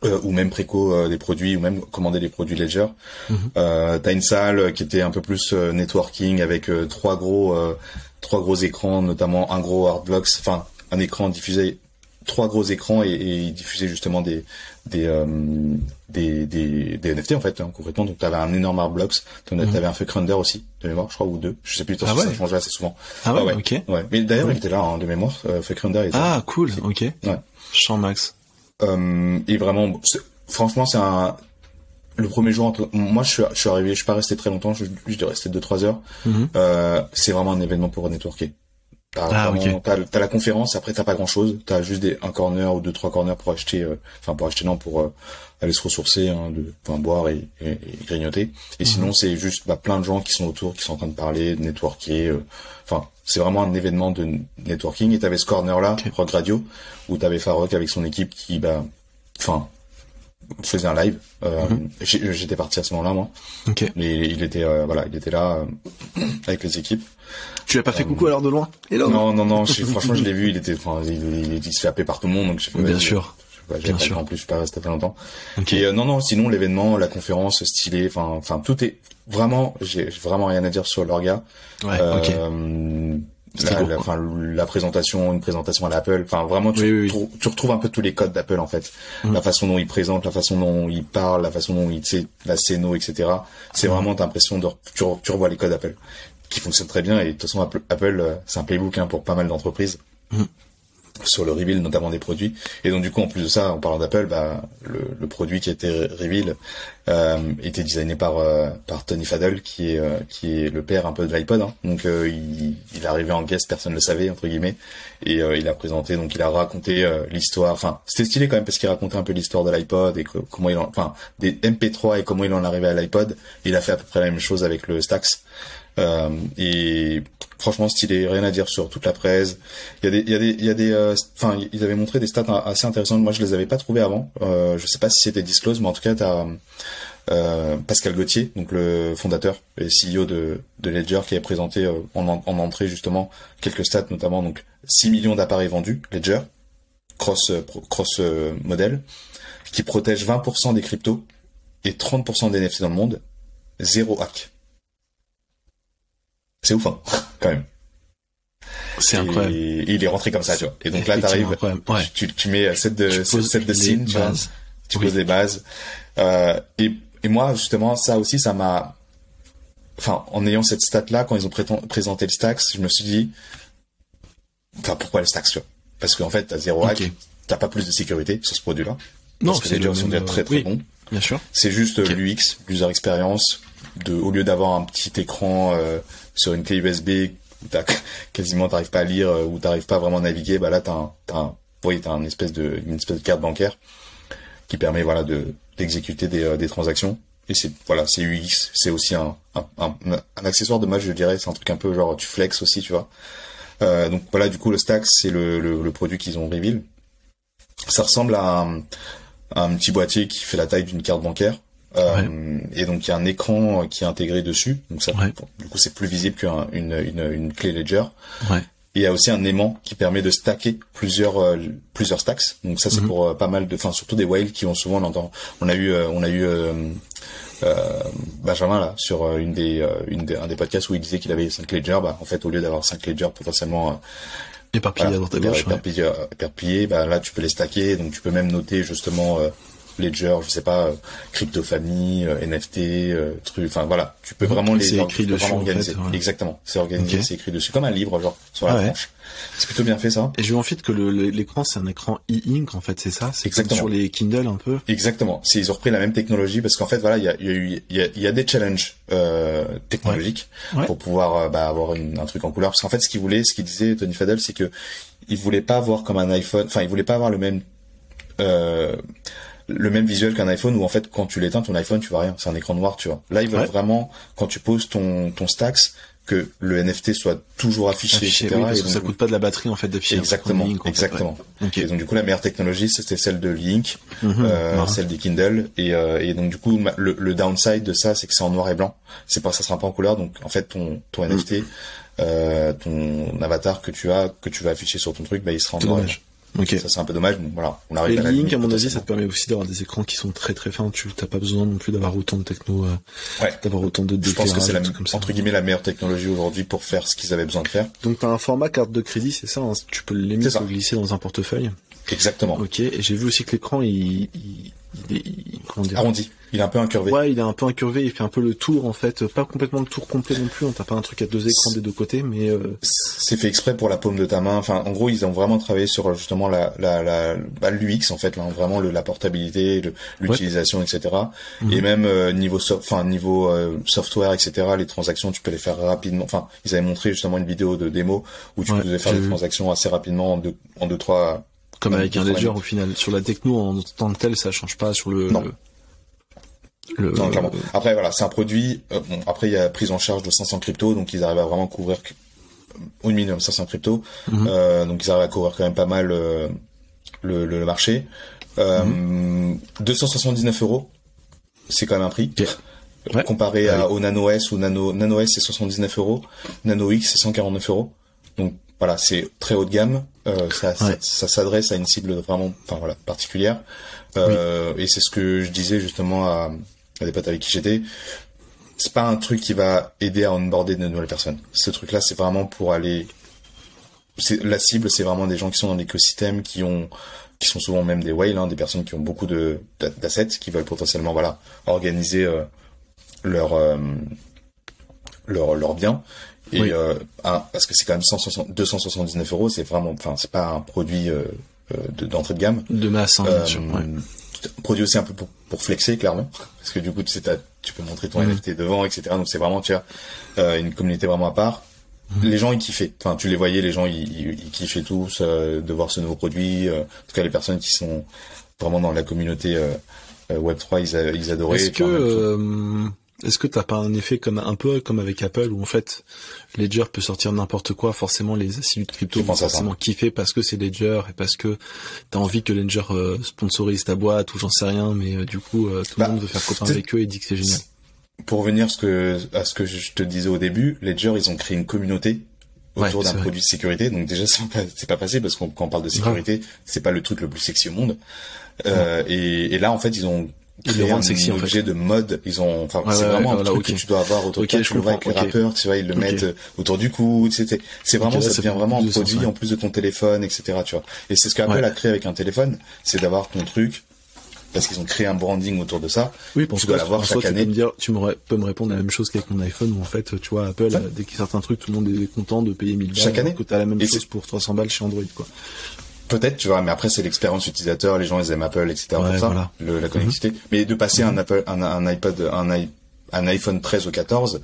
ou même préco des produits ou même commander des produits Ledger. T'as une salle qui était un peu plus networking avec trois gros écrans, notamment un gros Hardblocks, enfin un écran diffusé, trois gros écrans et diffuser justement des NFT en fait, concrètement. Donc t'avais un énorme Hardblocks, t'avais un Fuck Render aussi de mémoire, je crois, ou deux, je sais plus, ça changeait assez souvent. Ok. Ouais, mais d'ailleurs il était là de mémoire, Fuck Render. Cool, ok. Ouais. Champ max. Et vraiment, franchement c'est le premier jour, moi je suis arrivé, je suis pas resté très longtemps, je dois rester 2-3 heures. C'est vraiment un événement pour networker. T'as la conférence, après t'as pas grand chose, t'as juste un corner ou 2-3 corners pour acheter, pour aller se ressourcer, boire et grignoter. Et sinon c'est juste plein de gens qui sont autour, qui sont en train de parler, de networker. C'est vraiment un événement de networking. Et t'avais ce corner là, Rock Radio, où t'avais Farok avec son équipe qui faisait un live. J'étais parti à ce moment-là moi. Mais il était là avec les équipes. Tu l'as pas fait coucou alors de loin? Hello. Non, franchement je l'ai vu, il se fait happer par tout le monde, donc bien sûr. Bien sûr. En plus je suis pas resté très longtemps. Et sinon l'événement, la conférence stylée, enfin tout est vraiment, j'ai vraiment rien à dire sur l'orga. La présentation, une présentation à l'Apple, enfin vraiment tu retrouves un peu tous les codes d'Apple en fait. La façon dont ils présentent, la façon dont ils parlent, la façon dont la scéno, etc. C'est vraiment t'as l'impression tu revois les codes d'Apple qui fonctionnent très bien. Et de toute façon Apple c'est un playbook pour pas mal d'entreprises. Sur le reveal notamment des produits. Et donc du coup en plus de ça, en parlant d'Apple, le produit qui a été reveal était designé par Tony Fadell qui est le père un peu de l'iPod. Donc il est arrivé en guest, personne ne le savait entre guillemets, et il a présenté, donc il a raconté l'histoire. Enfin c'était stylé quand même parce qu'il racontait un peu l'histoire de l'iPod et comment des MP3 et comment il en arrivait à l'iPod. Il a fait à peu près la même chose avec le Stax. Et franchement stylé, rien à dire sur toute la presse. Ils avaient montré des stats assez intéressantes. Moi je les avais pas trouvées avant. Je sais pas si c'était disclose, mais en tout cas t'as Pascal Gauthier, donc le fondateur et CEO de Ledger, qui a présenté en entrée justement quelques stats, notamment donc 6 millions d'appareils vendus Ledger cross modèle, qui protège 20% des cryptos et 30% des NFT dans le monde, 0 hack. C'est ouf, quand même. C'est incroyable. Et il est rentré comme ça, tu vois. Et donc là, t'arrives, tu mets set de scene, tu poses les bases. Et moi, justement, ça aussi, ça m'a, en ayant cette stat-là, quand ils ont présenté le Stax, je me suis dit, pourquoi le Stax, tu vois? Parce qu'en fait, t'as 0 hack, t'as pas plus de sécurité sur ce produit-là. Non, parce que les gens sont déjà très bons. Bien sûr. C'est juste l'UX, l'user experience, au lieu d'avoir un petit écran sur une clé USB où t'arrives pas à lire, où t'arrives pas vraiment à naviguer, là t'as une espèce de carte bancaire qui permet d'exécuter des transactions. Et c'est UX, c'est aussi un accessoire de match, je dirais, c'est un truc un peu genre tu flex aussi, tu vois. Donc voilà, du coup le Stax c'est le produit qu'ils ont reveal. Ça ressemble à un petit boîtier qui fait la taille d'une carte bancaire. Et donc il y a un écran qui est intégré dessus, donc ça, du coup c'est plus visible qu'une clé Ledger. Et il y a aussi un aimant qui permet de stacker plusieurs stacks. Donc ça c'est pour pas mal de, enfin surtout des whales qui ont souvent on a eu Benjamin là sur un des podcasts où il disait qu'il avait 5 ledgers. En fait au lieu d'avoir 5 ledgers potentiellement éparpillés à droite à gauche, éparpillés, là tu peux les stacker, donc tu peux même noter justement Ledger, je sais pas, crypto-famille, NFT, truc, enfin voilà, tu peux vraiment c'est écrit dessus, organiser. En fait, Exactement, c'est organisé, c'est écrit dessus comme un livre genre sur la tranche. C'est plutôt bien fait ça. Et je veux en fait que l'écran c'est un écran e-ink en fait, c'est ça, c'est comme sur les Kindle un peu. Exactement, ils ont repris la même technologie parce qu'en fait voilà, il y a des challenges technologiques pour pouvoir avoir un truc en couleur, parce qu'en fait ce qu'il disait Tony Fadell, c'est que il voulait pas avoir comme un iPhone, enfin il voulait pas avoir le même visuel qu'un iPhone où en fait quand tu l'éteins ton iPhone tu vois rien, c'est un écran noir, tu vois. Là ils veulent vraiment quand tu poses ton Stacks que le NFT soit toujours affiché, etc. Oui, parce que ça coûte pas de la batterie en fait d'afficher. Exactement. Okay. Et donc du coup la meilleure technologie c'était celle de l'e-ink, celle des Kindle et donc du coup le downside de ça c'est que c'est en noir et blanc. Ça sera pas en couleur, donc en fait ton NFT, ton avatar que tu vas afficher sur ton truc, il sera en noir et blanc. Okay. Ça c'est un peu dommage, bon voilà, on arrive à la limite. À mon avis, ça te permet aussi d'avoir des écrans qui sont très très fins. Tu t'as pas besoin non plus d'avoir autant de techno, d'avoir autant de. Je pense que c'est entre guillemets la meilleure technologie aujourd'hui pour faire ce qu'ils avaient besoin de faire. Donc t'as un format carte de crédit, c'est ça, hein, tu peux le glisser dans un portefeuille. Exactement. Ok. Et j'ai vu aussi que l'écran il comment dire, arrondi. Il est un peu incurvé. Ouais, il est un peu incurvé, il fait un peu le tour en fait, pas complètement le tour complet non plus, on t'a pas un truc à 2 écrans des 2 côtés, mais c'est fait exprès pour la paume de ta main. Enfin, en gros, ils ont vraiment travaillé sur justement l'UX en fait, là, vraiment la portabilité, l'utilisation, etc. Et même niveau software, etc. Les transactions, tu peux les faire rapidement. Enfin, ils avaient montré justement une vidéo de démo où tu pouvais faire des transactions assez rapidement en 2-3. Comme avec un Ledger au final. Sur la techno en tant que tel, ça change pas sur le. Non. Non, clairement. Après voilà, c'est un produit. Après il y a prise en charge de 500 cryptos, donc ils arrivent à vraiment couvrir au minimum 500 cryptos. Donc ils arrivent à couvrir quand même pas mal le marché. 279 €, c'est quand même un prix. Comparé au Nano S ou Nano S c'est 79 €, Nano X c'est 149 €. Donc voilà, c'est très haut de gamme. Ça s'adresse à une cible vraiment, particulière. Et c'est ce que je disais justement à des potes avec qui j'étais. C'est pas un truc qui va aider à onboarder de nouvelles personnes. Ce truc-là, c'est vraiment pour aller. La cible, c'est vraiment des gens qui sont dans l'écosystème, qui sont souvent même des whales, des personnes qui ont beaucoup d'assets, qui veulent potentiellement, organiser leur bien. Et parce que c'est quand même 279 €, c'est vraiment, c'est pas un produit d'entrée de gamme. De masse, bien sûr. Produit aussi un peu pour flexer, clairement, parce que du coup tu peux montrer ton NFT devant, etc. Donc c'est vraiment, tu as une communauté vraiment à part. Les gens ils kiffaient, tu les voyais, les gens ils kiffaient tous de voir ce nouveau produit. En tout cas les personnes qui sont vraiment dans la communauté Web3 ils adoraient. Est-ce que t'as pas un effet un peu comme avec Apple où en fait Ledger peut sortir n'importe quoi, forcément les assidus de crypto vont forcément kiffer parce que c'est Ledger et parce que t'as envie que Ledger sponsorise ta boîte ou j'en sais rien, mais du coup tout le monde veut faire copain avec eux et dit que c'est génial. Pour revenir à ce que je te disais au début, Ledger ils ont créé une communauté autour d'un produit de sécurité, donc déjà c'est pas facile parce qu'on quand on parle de sécurité, c'est pas le truc le plus sexy au monde. Et là en fait ils ont créer un objet de mode, ils ont, c'est vraiment un truc que tu dois avoir autour de toi, tu le vois avec les rappeurs, tu vois, ils le mettent autour du cou, c'est vraiment, ça devient vraiment un produit en plus de ton téléphone, etc., tu vois. Et c'est ce qu'Apple a créé avec un téléphone, c'est d'avoir ton truc, parce qu'ils ont créé un branding autour de ça. Oui, pour tu dois l'avoir chaque année. Tu peux me répondre la même chose qu'avec mon iPhone, où en fait, tu vois, Apple, dès qu'il sort un truc, tout le monde est content de payer 1000 balles. Chaque année. Que t'as la même chose pour 300 balles chez Android, quoi. Peut-être, tu vois, mais après c'est l'expérience utilisateur, les gens ils aiment Apple, etc. pour ça, voilà. La connectivité. Mais de passer un iPod, un iPhone 13 au 14,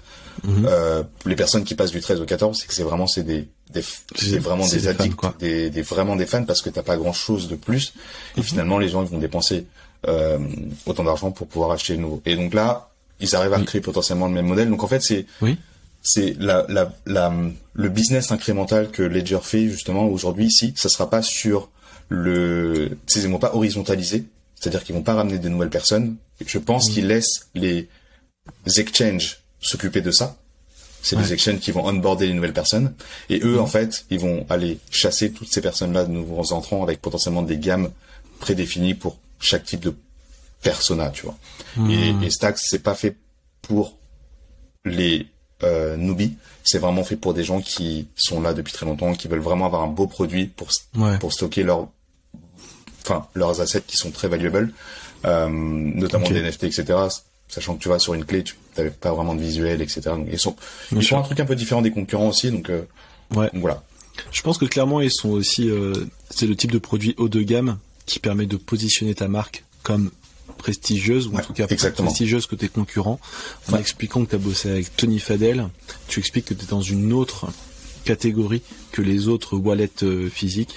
les personnes qui passent du 13 au 14, c'est que c'est vraiment vraiment des addicts, vraiment des fans parce que t'as pas grand chose de plus. Et finalement les gens ils vont dépenser autant d'argent pour pouvoir acheter le nouveau. Et donc là, ils arrivent à créer potentiellement le même modèle. Donc en fait c'est le business incrémental que Ledger fait justement aujourd'hui ici, ça sera pas sur ils vont pas horizontaliser, c'est-à-dire qu'ils vont pas ramener de nouvelles personnes, Je pense qu'ils laissent les exchanges s'occuper de ça. C'est les exchanges qui vont onboarder les nouvelles personnes. Et eux, en fait, ils vont aller chasser toutes ces personnes-là de nouveaux entrants avec potentiellement des gammes prédéfinies pour chaque type de persona, tu vois. Et Stacks, c'est pas fait pour les newbies. C'est vraiment fait pour des gens qui sont là depuis très longtemps, qui veulent vraiment avoir un beau produit pour stocker leurs assets qui sont très valuables, notamment des NFT, etc. Sachant que tu vois, sur une clé, tu n'avais pas vraiment de visuel, etc. Donc, ils sont un truc un peu différent des concurrents aussi, donc voilà. Je pense que clairement, ils sont aussi, c'est le type de produit haut de gamme qui permet de positionner ta marque comme prestigieuse, ou en tout cas plus prestigieuse que tes concurrents. En expliquant que tu as bossé avec Tony Fadell, tu expliques que tu es dans une autre catégorie que les autres wallets physiques.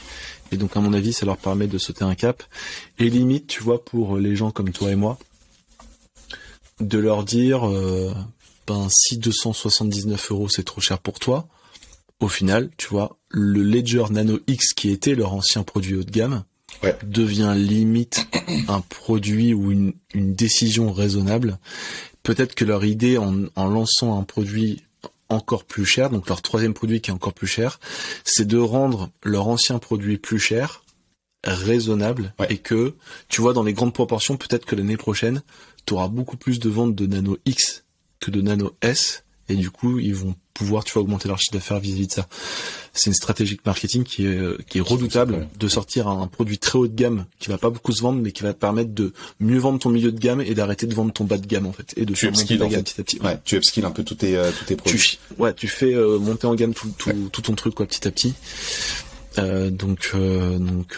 Et donc, à mon avis, ça leur permet de sauter un cap. Et limite, tu vois, pour les gens comme toi et moi, de leur dire, si 279 € c'est trop cher pour toi, au final, tu vois, le Ledger Nano X qui était leur ancien produit haut de gamme, devient limite un produit ou une décision raisonnable. Peut-être que leur idée en lançant un produit encore plus cher, donc leur troisième produit qui est encore plus cher, c'est de rendre leur ancien produit plus cher, raisonnable, et que, tu vois, dans les grandes proportions, peut-être que l'année prochaine, tu auras beaucoup plus de ventes de Nano X que de Nano S, et du coup, ils vont pouvoir, tu vois, augmenter leur chiffre d'affaires vis-à-vis de ça. C'est une stratégie marketing qui est redoutable, de sortir un produit très haut de gamme qui va pas beaucoup se vendre, mais qui va te permettre de mieux vendre ton milieu de gamme et d'arrêter de vendre ton bas de gamme, en fait, et de faire monter la gamme petit à petit. Ouais, tu upskill un peu tous tes produits. Tu fais monter en gamme tout ton truc, quoi, petit à petit. Donc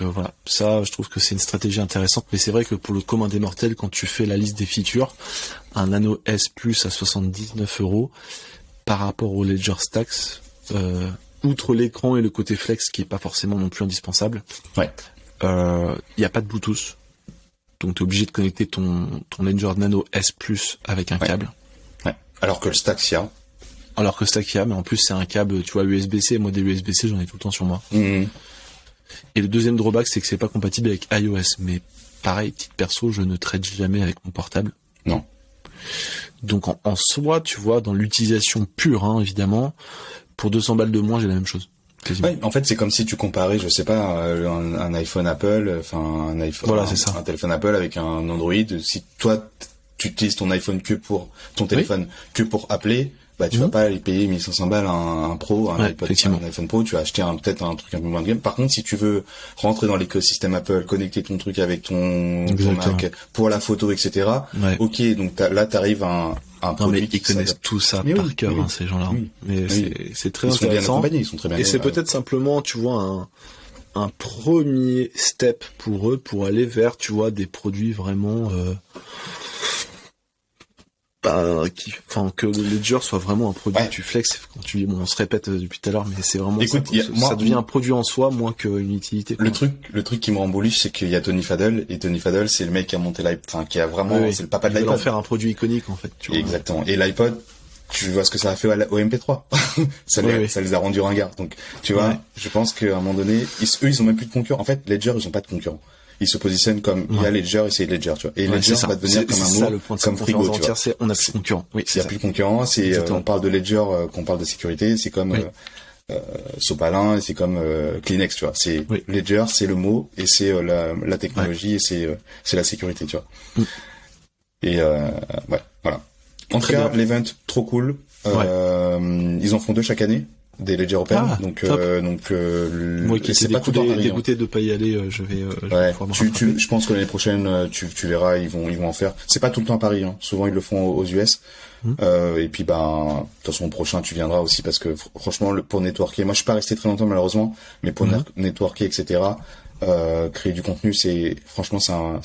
voilà, ça je trouve que c'est une stratégie intéressante, mais c'est vrai que pour le commun des mortels, quand tu fais la liste des features, un Nano S Plus à 79 € par rapport au Ledger Stacks, outre l'écran et le côté flex qui est pas forcément non plus indispensable, y a pas de Bluetooth, donc t'es obligé de connecter ton Ledger Nano S Plus avec un câble. Alors que le Stacks y a. Alors que Stack y a, mais en plus c'est un câble, tu vois, USB-C. Moi, des USB-C, j'en ai tout le temps sur moi. Et le deuxième drawback, c'est que c'est pas compatible avec iOS. Mais pareil, titre perso, je ne traite jamais avec mon portable. Non. Donc en soi, tu vois, dans l'utilisation pure, évidemment, pour 200 balles de moins, j'ai la même chose. Ouais, en fait, c'est comme si tu comparais, je sais pas, un iPhone Apple, un téléphone Apple avec un Android. Si toi, tu utilises ton iPhone que pour ton téléphone, que pour appeler, tu vas pas aller payer 1500 balles un Pro, un iPhone Pro, tu vas acheter peut-être un truc un peu moins de gamme. Par contre, si tu veux rentrer dans l'écosystème Apple, connecter ton truc avec ton Mac pour la photo, etc. Ok, donc là t'arrives à un produit mais ils connaissent tout ça par cœur, ces gens-là. Mais c'est très intéressant. Sont bien accompagnés, ils sont très bien. Et c'est peut-être simplement, tu vois, un premier step pour eux pour aller vers, tu vois, des produits vraiment que le Ledger soit vraiment un produit tu flex. Quand tu dis, on se répète depuis tout à l'heure, mais c'est vraiment ça devient un produit en soi moins qu'une utilité, quoi. Le truc qui me rend bullish, c'est qu'il y a Tony Fadell, et Tony Fadell, c'est le mec qui a monté l'iPod, qui a vraiment, c'est le papa de l'iPod. Il veut en faire un produit iconique, en fait, tu vois. Exactement. Et l'iPod, tu vois ce que ça a fait au MP3. Ça les a rendus ringards. Donc, tu vois, je pense qu'à un moment donné, ils ont même plus de concurrents. En fait, Ledger, ils ont pas de concurrents. Ils se positionnent comme il y a Ledger et c'est Ledger, tu vois. Et Ledger va devenir comme un mot, comme frigo, tu vois. On a plus de concurrents. Oui, il y a plus de concurrents, on parle de Ledger, qu'on parle de sécurité, c'est comme Sopalin, et c'est comme Kleenex, tu vois. C'est Ledger, c'est le mot, et c'est la technologie, et c'est la sécurité, tu vois. Et voilà. En tout cas, l'event trop cool. Ils en font 2 chaque année. Des Ledger Open, moi qui étais dégoûté de pas y aller, je vais pouvoir me rattraper. Je pense que l'année prochaine, tu verras, ils vont en faire. C'est pas tout le temps à Paris, souvent ils le font aux US. Et puis de toute façon au prochain tu viendras aussi, parce que franchement pour networker, moi je suis pas resté très longtemps malheureusement, mais pour networker, etc. Créer du contenu, franchement c'est un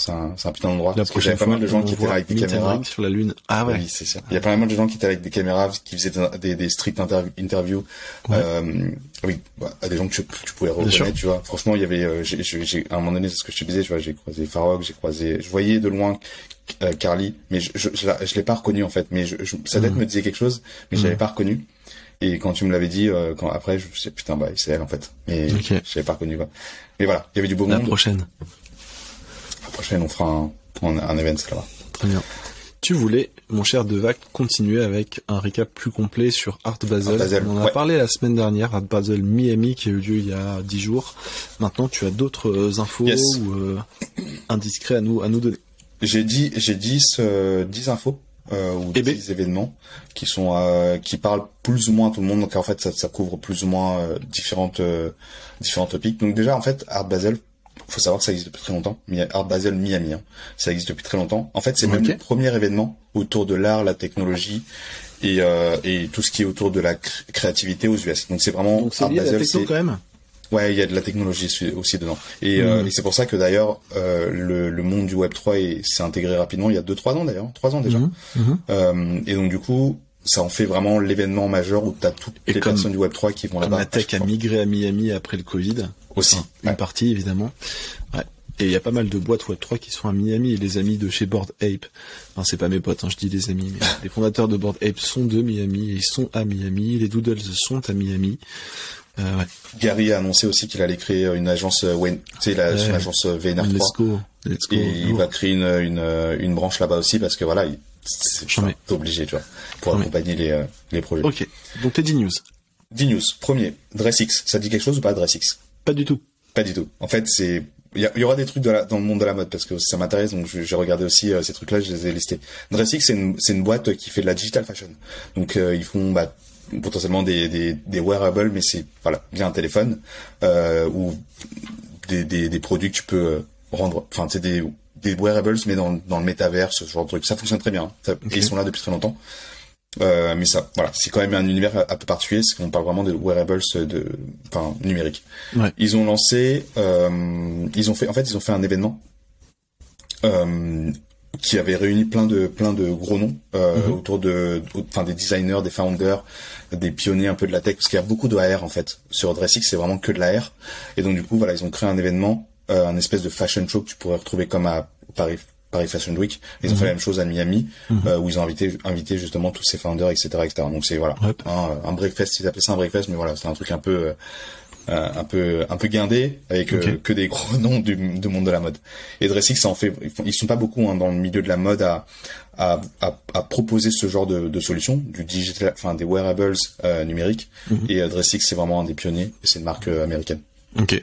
putain d'endroit. Parce que j'avais pas mal de gens qui étaient là avec des caméras sur la lune. Oui, c'est ça. Il y a pas mal de gens qui étaient avec des caméras, qui faisaient des strict interviews. À des gens que tu pouvais reconnaître, tu vois. Franchement, il y avait j'ai à un moment donné, c'est ce que je te disais, tu vois, j'ai croisé Farrokh, je voyais de loin Carly, mais je l'ai pas reconnu, en fait, mais sa tête me disait quelque chose, mais je l'avais pas reconnu. Et quand tu me l'avais dit, après, je me suis dit, putain, c'est elle, en fait. Mais je l'avais pas reconnu, quoi. Mais voilà, il y avait du beau monde. La prochaine, on fera un event là-bas. Très bien. Tu voulais, mon cher Devac, continuer avec un récap plus complet sur Art Basel. On en a parlé la semaine dernière, Art Basel Miami qui a eu lieu il y a 10 jours. Maintenant, tu as d'autres infos ou indiscrets à nous donner. J'ai 10 infos ou 10 événements qui parlent plus ou moins à tout le monde. Donc en fait, ça couvre plus ou moins différents topics. Donc déjà, en fait, Art Basel, faut savoir que ça existe depuis très longtemps. Art Basel Miami, ça existe depuis très longtemps. En fait, c'est même le premier événement autour de l'art, la technologie et tout ce qui est autour de la créativité aux US. Donc c'est vraiment Art Basel, c'est quand même. Ouais, il y a de la technologie aussi dedans. Et c'est pour ça que d'ailleurs le monde du Web 3 s'est intégré rapidement il y a 2-3 ans d'ailleurs, 3 ans déjà. Et donc du coup, ça en fait vraiment l'événement majeur où t'as toutes les personnes du Web 3 qui vont là-bas. La tech a migré à Miami après le Covid. Aussi. Une partie, évidemment. Ouais. Et il y a pas mal de boîtes Web 3 qui sont à Miami, et les amis de chez Bored Ape. Enfin, c'est pas mes potes, je dis les amis, mais les fondateurs de Bored Ape sont de Miami, et ils sont à Miami, les Doodles sont à Miami. Ouais. Gary a annoncé aussi qu'il allait créer une agence, son agence VNR3. Let's go. Et il va créer une branche là-bas aussi parce que voilà, t'es obligé, tu vois, pour accompagner les projets. Ok. Donc t'es 10 news. 10 news. Premier, DressX. Ça dit quelque chose ou pas, DressX? Pas du tout. Pas du tout. En fait, il y aura des trucs dans le monde de la mode parce que ça m'intéresse, donc j'ai regardé aussi ces trucs-là, je les ai listés. DressX, c'est une boîte qui fait de la digital fashion. Donc ils font potentiellement des wearables, mais c'est bien un téléphone ou des produits que tu peux rendre. Enfin, c'est des wearables, mais dans le métavers, ce genre de truc. Ça fonctionne très bien. Et ils sont là depuis très longtemps. Mais ça, voilà, c'est quand même un univers un peu particulier, c'est qu'on parle vraiment de wearables numériques. Ouais. Ils ont lancé, ils ont fait un événement, qui avait réuni plein de gros noms, autour des designers, des founders, des pionniers un peu de la tech, parce qu'il y a beaucoup de AR, en fait. Sur DressX, c'est vraiment que de l'AR. Et donc, du coup, voilà, ils ont créé un événement, un espèce de fashion show que tu pourrais retrouver comme à Paris Fashion Week. Ils ont fait la même chose à Miami, où ils ont invité justement tous ces founders, etc., etc. Donc c'est un breakfast. Ils appelaient ça un breakfast, mais voilà, c'est un truc un peu guindé avec que des gros noms du monde de la mode. Et DressX, ça en fait. Ils sont pas beaucoup dans le milieu de la mode à proposer ce genre de solution, du digital, des wearables numériques. Et DressX, c'est vraiment un des pionniers. Et c'est une marque américaine. Ok.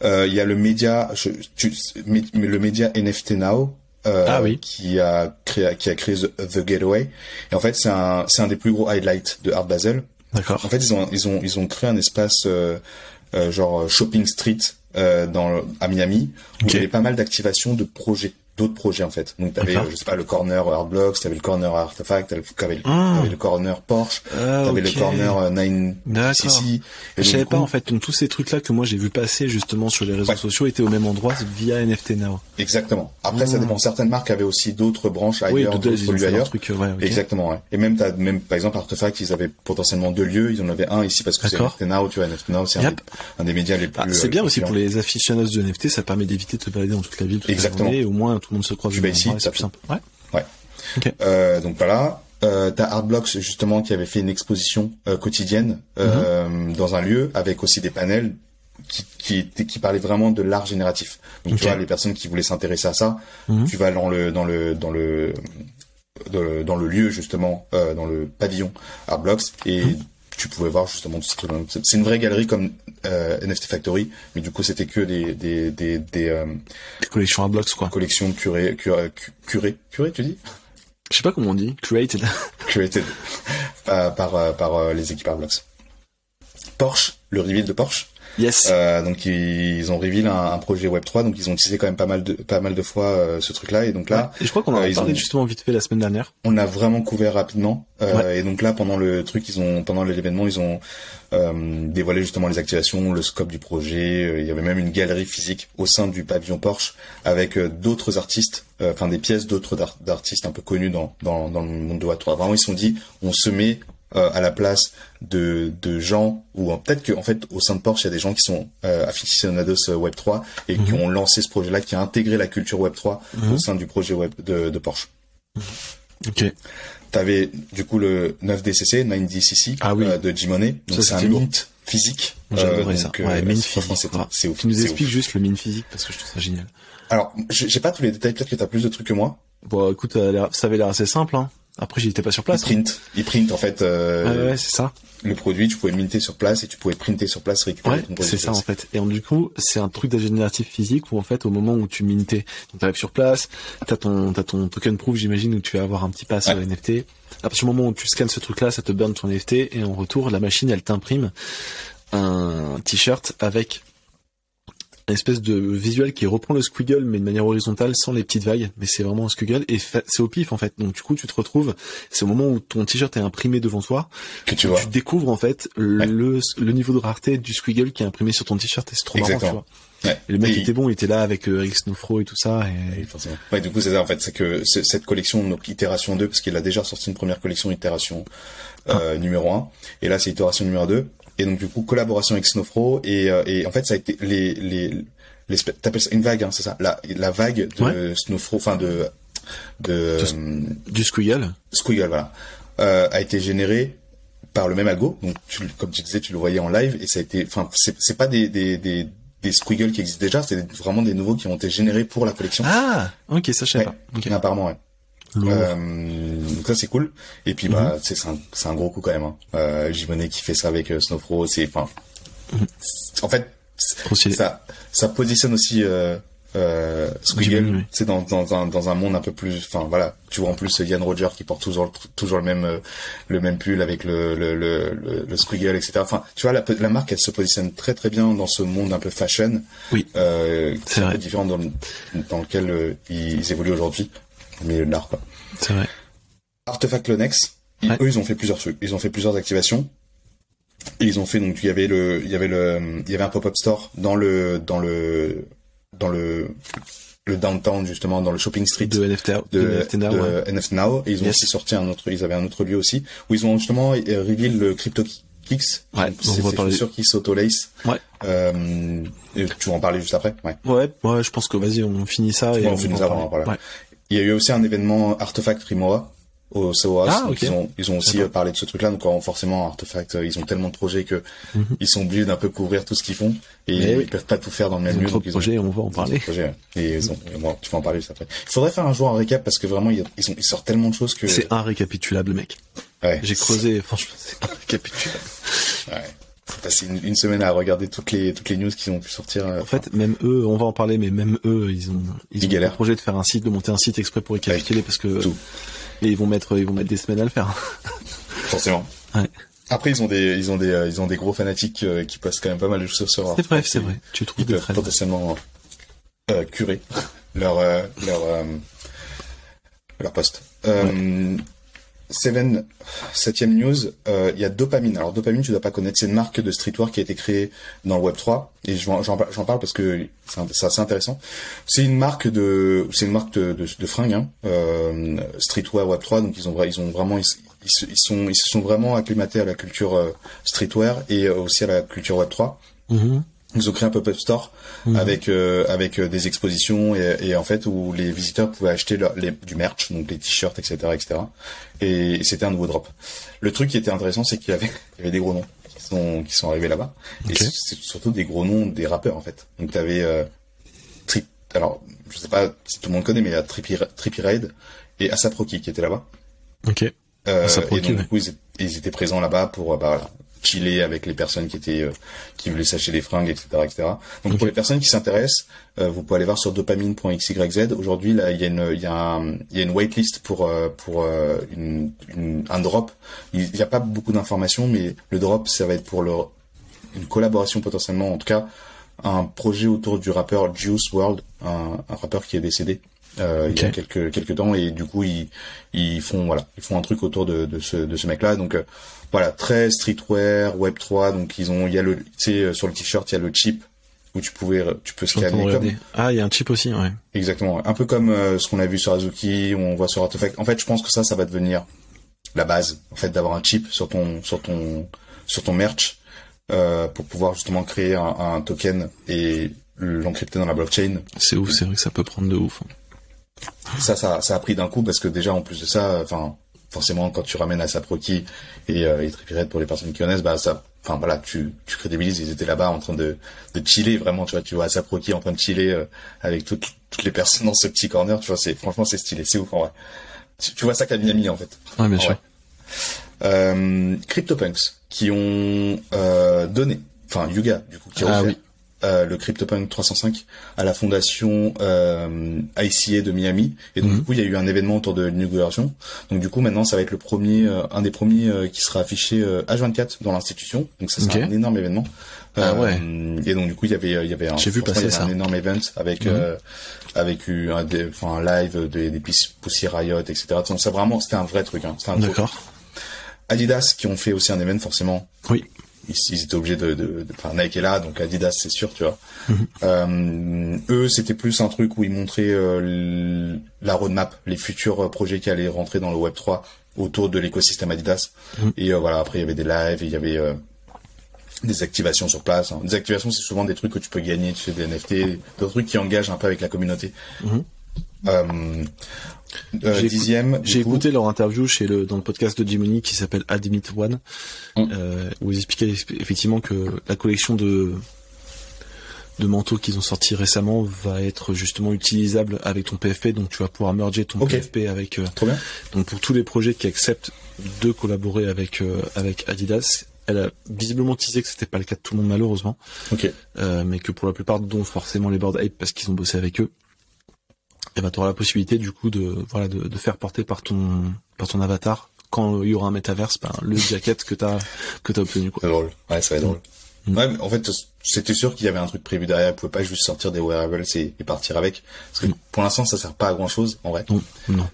Il y a le média, le média NFT Now, qui a créé The Getaway. Et en fait, c'est un des plus gros highlights de Art Basel. D'accord. En fait, ils ont créé un espace, genre shopping street, à Miami, où il y avait pas mal d'activations d'autres projets en fait. Donc t'avais je sais pas, le corner Artblocks, t'avais le corner Artefact, t'avais le corner Porsche, t'avais le corner 9cc. Je savais pas en fait, donc tous ces trucs là que moi j'ai vu passer justement sur les réseaux sociaux étaient au même endroit via NFT Now. Exactement. Après ça dépend, certaines marques avaient aussi d'autres branches ailleurs, d'autres lieux ailleurs. Exactement, ouais. Et même par exemple Artefact, ils avaient potentiellement 2 lieux, ils en avaient un ici parce que c'est NFT Now, tu vois, NFT Now c'est un des médias les plus c'est bien aussi pour les aficionados de NFT, ça permet d'éviter de se balader dans toute la ville toute la journée, et au moins tout le monde se croise. Tu vas ici, c'est plus simple. Ouais. Okay. Donc voilà. T'as Artblocks justement qui avait fait une exposition quotidienne dans un lieu avec aussi des panels qui parlaient vraiment de l'art génératif. Donc tu vois, les personnes qui voulaient s'intéresser à ça, tu vas dans le lieu justement, dans le pavillon Artblocks et tu pouvais voir justement tout ça. C'est une vraie galerie comme NFT Factory, mais du coup c'était que des collections Artblocks quoi. Collections curées, tu dis? Je sais pas comment on dit. Curated par les équipes Artblocks. Porsche, le reveal de Porsche. Yes. Donc ils ont reveal un projet Web3, donc ils ont utilisé quand même pas mal de fois ce truc-là, et donc là. Et je crois qu'on en a parlé justement vite fait la semaine dernière. On a vraiment couvert rapidement, et donc là pendant l'événement ils ont dévoilé justement les activations, le scope du projet. Il y avait même une galerie physique au sein du pavillon Porsche avec d'autres artistes, des pièces d'autres d'artistes un peu connus dans le monde de Web3. Vraiment ils se sont dit, on se met à la place de gens, ou peut-être que en fait au sein de Porsche il y a des gens qui sont aficionados Web3 et qui ont lancé ce projet-là, qui a intégré la culture Web3 au sein du projet web de Porsche. Ok. T'avais du coup le 9DCC, 9DCC de G-Money, donc c'est un mint physique. J'adorais ça. Mint physique. C'est ouf. Tu nous expliques juste le mint physique parce que je trouve ça génial. Alors j'ai pas tous les détails, peut-être que t'as plus de trucs que moi. Bon, écoute, ça avait l'air assez simple, hein. Après, j'étais pas sur place. Il print en fait. Ouais, c'est ça. Le produit, tu pouvais minter sur place et tu pouvais printer sur place, récupérer ton produit. C'est ça en fait. Et du coup, c'est un truc d'agénératif physique où en fait, au moment où tu mintais, donc t'arrives sur place, t'as ton token proof, j'imagine, où tu vas avoir un petit pass NFT. À partir du moment où tu scannes ce truc-là, ça te burn ton NFT et en retour, la machine, elle t'imprime un t-shirt avec une espèce de visuel qui reprend le squiggle mais de manière horizontale sans les petites vagues, mais c'est vraiment un squiggle et c'est au pif en fait. Donc du coup tu te retrouves, c'est au moment où ton t-shirt est imprimé devant toi que tu vois. Tu découvres en fait le niveau de rareté du squiggle qui est imprimé sur ton t-shirt et c'est trop marrant, tu vois. Ouais. Et le mec était bon, il était là avec Eric Snowfro et tout ça. Oui, forcément. Ouais, du coup c'est ça en fait, c'est que cette collection, donc itération 2, parce qu'il a déjà sorti une première collection itération numéro 1, et là c'est itération numéro 2. Et donc du coup collaboration avec Snowfro et en fait ça a été les t'appelles ça une vague, hein, c'est ça, la vague de Snowfro, enfin du squiggle, voilà, a été générée par le même algo. Donc comme tu disais, tu le voyais en live et ça a été, enfin c'est pas des squiggles qui existent déjà, c'est vraiment des nouveaux qui ont été générés pour la collection. Ah ok, ça je sais pas. Okay. Apparemment ouais. Donc ça c'est cool. Et puis bah c'est un gros coup quand même, hein. J-Money qui fait ça avec Snowfro, c'est en fait ça positionne aussi Squiggle, c'est dans un monde un peu plus, enfin voilà, tu vois en plus Ian Roger qui porte toujours le même pull avec le Squiggle, etc. Enfin tu vois la marque elle se positionne très très bien dans ce monde un peu fashion, c'est un peu différent dans lequel ils évoluent aujourd'hui. Mais l'art quoi. C'est vrai. Artefact Lonex, eux ils ont fait plusieurs trucs, ils ont fait plusieurs activations. Et ils ont fait donc il y avait un pop-up store dans le downtown justement, dans le shopping street de NFT Now, et ils ont aussi sorti ils avaient un autre lieu aussi où ils ont justement reveal le Crypto Kicks. C'est sûr qu'ils s'auto-lace. Tu vas en parler juste après. Ouais, je pense que vas-y, on finit ça et on finit ça avant, voilà. Ouais. Il y a eu aussi un événement Artefact Remora au Soas, ils ont aussi parlé de ce truc-là, donc forcément Artefact, ils ont tellement de projets que ils sont obligés d'un peu couvrir tout ce qu'ils font et ils peuvent pas tout faire dans le même lieu. Donc projets, on va en parler. Et tu vas en parler juste après. Il faudrait faire un jour un récap parce que vraiment ils sortent tellement de choses que c'est irrécapitulable, mec. Ouais. J'ai creusé, franchement, c'est irrécapitulable. Ouais. J'ai passé une semaine à regarder toutes les news qui ont pu sortir. En fait, même eux, on va en parler, mais même eux, ils ont le projet de faire un site, de monter un site exprès pour récapituler parce que et ils vont mettre des semaines à le faire. Forcément. Ouais. Après, ils ont des gros fanatiques qui postent quand même pas mal de choses sur. C'est vrai. Tu trouves ils peuvent potentiellement curer leur post. Septième news, il y a Dopamine. Alors Dopamine, tu dois pas connaître, c'est une marque de streetwear qui a été créée dans le Web3 et j'en parle parce que c'est assez intéressant. C'est une marque de fringues, hein, streetwear Web3, donc ils se sont vraiment acclimatés à la culture streetwear et aussi à la culture Web3. Ils ont créé un pop-up store avec des expositions et en fait où les visiteurs pouvaient acheter du merch, donc les t-shirts, etc. Et c'était un nouveau drop. Le truc qui était intéressant, c'est qu'il y avait des gros noms qui sont arrivés là-bas. Okay. Et c'est surtout des gros noms des rappeurs en fait. Donc t'avais alors je sais pas si tout le monde connaît, mais il y a Trippie Redd et A$AP Rocky qui étaient là-bas. Ok. Et donc du coup ils étaient présents là-bas pour chiller avec les personnes qui voulaient s'acheter des fringues, etc. Donc pour les personnes qui s'intéressent, vous pouvez aller voir sur dopamine.xyz. Aujourd'hui, là, il y a une waitlist pour un drop. Il n'y a pas beaucoup d'informations, mais le drop, ça va être pour une collaboration potentiellement, en tout cas, un projet autour du rappeur Juice WRLD, un rappeur qui est décédé. Il y a quelques temps, et du coup ils font un truc autour de ce mec-là. Donc voilà, très streetwear, Web3. Donc il y a sur le t-shirt il y a le chip où tu peux scanner comme. Ah, il y a un chip aussi, ouais. Exactement, un peu comme ce qu'on a vu sur Azuki, on voit sur Artefact. En fait, je pense que ça va devenir la base, en fait, d'avoir un chip sur ton merch pour pouvoir justement créer un token et l'encrypter dans la blockchain. C'est ouf, c'est vrai que ça peut prendre de ouf. Ça a pris d'un coup parce que déjà en plus de ça, forcément quand tu ramènes A$AP Rocky et Trippie Redd pour les personnes qui connaissent, enfin voilà, tu crédibilises, ils étaient là-bas en train de chiller vraiment, tu vois ASAP Rocky en train de chiller avec toutes les personnes dans ce petit corner, tu vois, franchement c'est stylé, c'est ouf en vrai. Tu vois ça qu'à Miami en fait. Ouais, bien sûr. CryptoPunks qui ont donné, enfin Yuga du coup qui a offert le CryptoPunk 305 à la fondation ICA de Miami, et donc du coup il y a eu un événement autour de l'inauguration. Donc du coup maintenant ça va être le premier, un des premiers qui sera affiché H24 dans l'institution. Donc ça sera un énorme événement. Et donc du coup il y avait j'ai vu passer ça, un énorme event avec un live des Pussy Riot, etc. Donc ça vraiment c'était un vrai truc. Hein. D'accord. Adidas qui ont fait aussi un event forcément. Oui. Ils étaient obligés enfin Nike est là, donc Adidas c'est sûr, tu vois. Eux c'était plus un truc où ils montraient la roadmap, les futurs projets qui allaient rentrer dans le Web 3 autour de l'écosystème Adidas. Et voilà, après il y avait des lives, et il y avait des activations sur place. Hein. Des activations c'est souvent des trucs que tu peux gagner, tu sais, des NFT, des trucs qui engagent un peu avec la communauté. J'ai écouté leur interview dans le podcast de Jiminy qui s'appelle Admit One, où ils expliquaient effectivement que la collection de manteaux qu'ils ont sorti récemment va être justement utilisable avec ton PFP, donc tu vas pouvoir merger ton PFP avec. Trop bien. Donc pour tous les projets qui acceptent de collaborer avec Adidas, elle a visiblement teasé que c'était pas le cas de tout le monde malheureusement, mais que pour la plupart, dont forcément les Bored Ape parce qu'ils ont bossé avec eux. Et ben, tu auras la possibilité du coup de faire porter par ton avatar quand il y aura un métaverse, le jacket que t'as obtenu, quoi. C'est drôle. Ouais, ça va être drôle. Ouais, mais en fait, c'était sûr qu'il y avait un truc prévu derrière. Ils pouvaient pas juste sortir des wearables et partir avec. Parce que pour l'instant, ça sert pas à grand chose, en vrai. Non.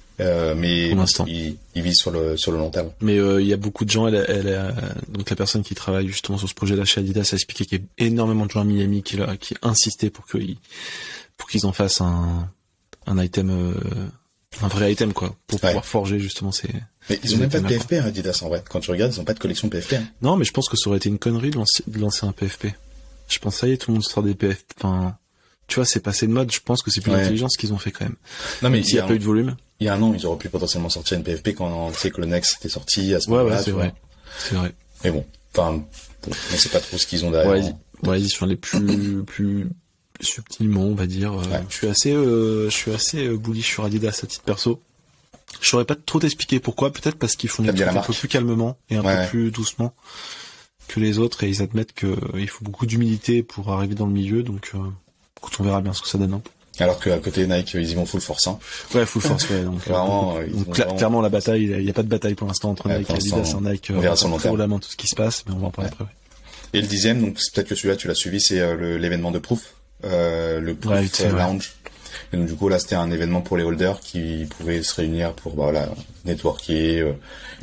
Mais pour l'instant, ils visent sur le long terme. Mais il y a beaucoup de gens. Donc la personne qui travaille justement sur ce projet-là chez Adidas a expliqué qu'il y a énormément de gens à Miami qui insistaient pour qu'ils en fassent un item, un vrai item, quoi, pour pouvoir forger justement ces. Mais ils ont même pas de PFP, hein, Adidas, en vrai. Quand tu regardes, ils ont pas de collection PFP. Hein. Non, mais je pense que ça aurait été une connerie de lancer un PFP. Je pense, ça y est, tout le monde sort des PFP. Enfin, tu vois, c'est passé de mode. Je pense que c'est plus intelligent ce qu'ils ont fait quand même. Non, mais s'il n'y a pas eu de volume. Il y a un an, ils auraient pu potentiellement sortir une PFP quand, tu sais, que le Next était sorti à ce moment-là. Ouais, c'est vrai. C'est vrai. Mais bon, enfin, on sait pas trop ce qu'ils ont derrière. Ouais, ils sont les plus subtilement, on va dire. Je suis assez bullish sur Adidas à titre perso. Je saurais pas trop t'expliquer pourquoi, peut-être parce qu'ils font des trucs un peu plus calmement et un peu plus doucement que les autres, et ils admettent qu'il faut beaucoup d'humilité pour arriver dans le milieu, donc on verra bien ce que ça donne. Hein. Alors qu'à côté Nike, ils y vont full force. Hein. Ouais, full force, ouais. Donc, clairement, la bataille, il n'y a pas de bataille pour l'instant entre Nike et Adidas. Nike, on verra sur la main tout ce qui se passe, mais on va en parler après. Ouais. Et le 10e, donc peut-être que celui-là tu l'as suivi, c'est l'événement de Proof. Le Proof Lounge. Et donc du coup là c'était un événement pour les holders qui pouvaient se réunir pour networker.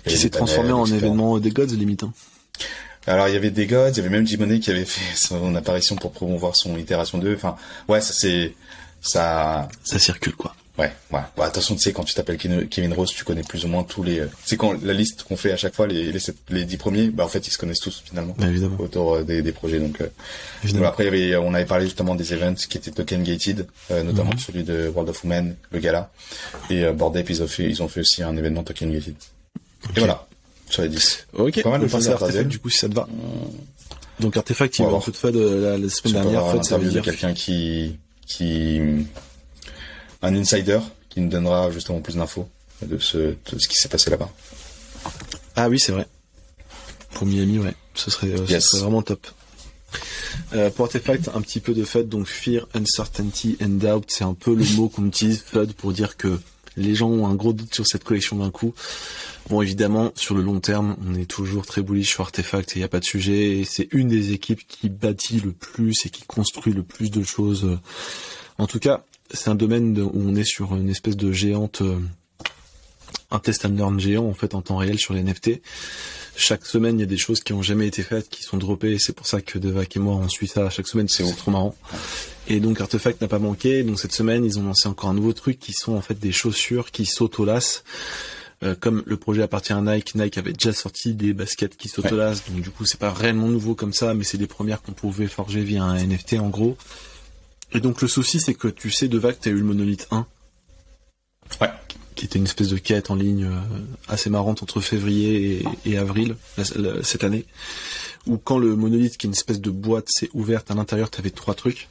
Qui s'est transformé en événement des Gods limite. Hein. Alors il y avait des Gods, il y avait même J-Money qui avait fait son apparition pour promouvoir son itération 2. Enfin ouais, ça circule, quoi. Ouais. Bon, attention, tu sais, quand tu t'appelles Kevin Rose, tu connais plus ou moins tous les. C'est quand la liste qu'on fait à chaque fois, les 10 premiers, en fait, ils se connaissent tous finalement. Évidemment. Autour des projets. Donc, après, on avait parlé justement des events qui étaient token gated, notamment celui de World of Women, le gala, et Bored Ape, ils ont fait aussi un événement token gated. Et voilà, sur les 10. Ok. Pas mal de passer à Artefact, du coup, si ça te va. Donc Artefact, il y a eu un peu de FUD la semaine dernière. FUD, ça veut dire quelqu'un un insider qui nous donnera justement plus d'infos de ce qui s'est passé là-bas. Ah oui, c'est vrai. Pour Miami, ouais. Ce serait vraiment top. Pour Artefact, un petit peu de FUD, donc Fear, Uncertainty and Doubt, c'est un peu le mot qu'on utilise, FUD, pour dire que les gens ont un gros doute sur cette collection d'un coup. Bon, évidemment, sur le long terme, on est toujours très bullish sur Artefact et il n'y a pas de sujet. Et c'est une des équipes qui bâtit le plus et qui construit le plus de choses. En tout cas, c'est un domaine où on est sur une espèce de géante, un test and learn géant en fait en temps réel sur les NFT. Chaque semaine, il y a des choses qui ont jamais été faites, qui sont droppées, et c'est pour ça que Devac et moi on suit ça chaque semaine, c'est trop marrant. Et donc Artefact n'a pas manqué, donc cette semaine ils ont lancé encore un nouveau truc qui sont en fait des chaussures qui s'autolassent. Comme le projet appartient à Nike avait déjà sorti des baskets qui s'autolassent, donc du coup c'est pas réellement nouveau comme ça, mais c'est des premières qu'on pouvait forger via un NFT en gros. Et donc le souci c'est que tu sais Devac, t'as eu le Monolith 1. Ouais. Qui était une espèce de quête en ligne assez marrante entre février et avril cette année, où quand le monolithe, qui est une espèce de boîte, s'est ouverte à l'intérieur, t'avais 3 trucs.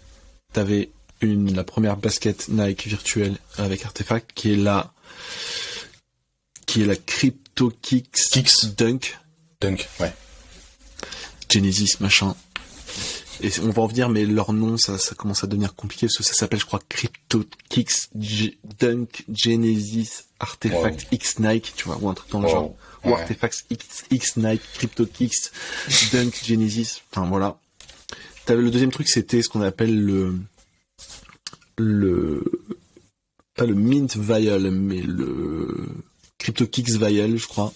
T'avais la première basket Nike virtuelle avec artefact, qui est la Crypto Kicks Dunk. Dunk, ouais. Genesis, machin. Et on va en venir, mais leur nom, ça commence à devenir compliqué, parce que ça s'appelle, je crois, Crypto Kicks Dunk Genesis Artefact X Nike, tu vois, ou un truc dans le genre. Ou Artefact X Nike, Crypto Kicks Dunk Genesis. Enfin, voilà. T'avais le deuxième truc, c'était ce qu'on appelle pas le Mint Vial, mais le Crypto Kicks Vial, je crois.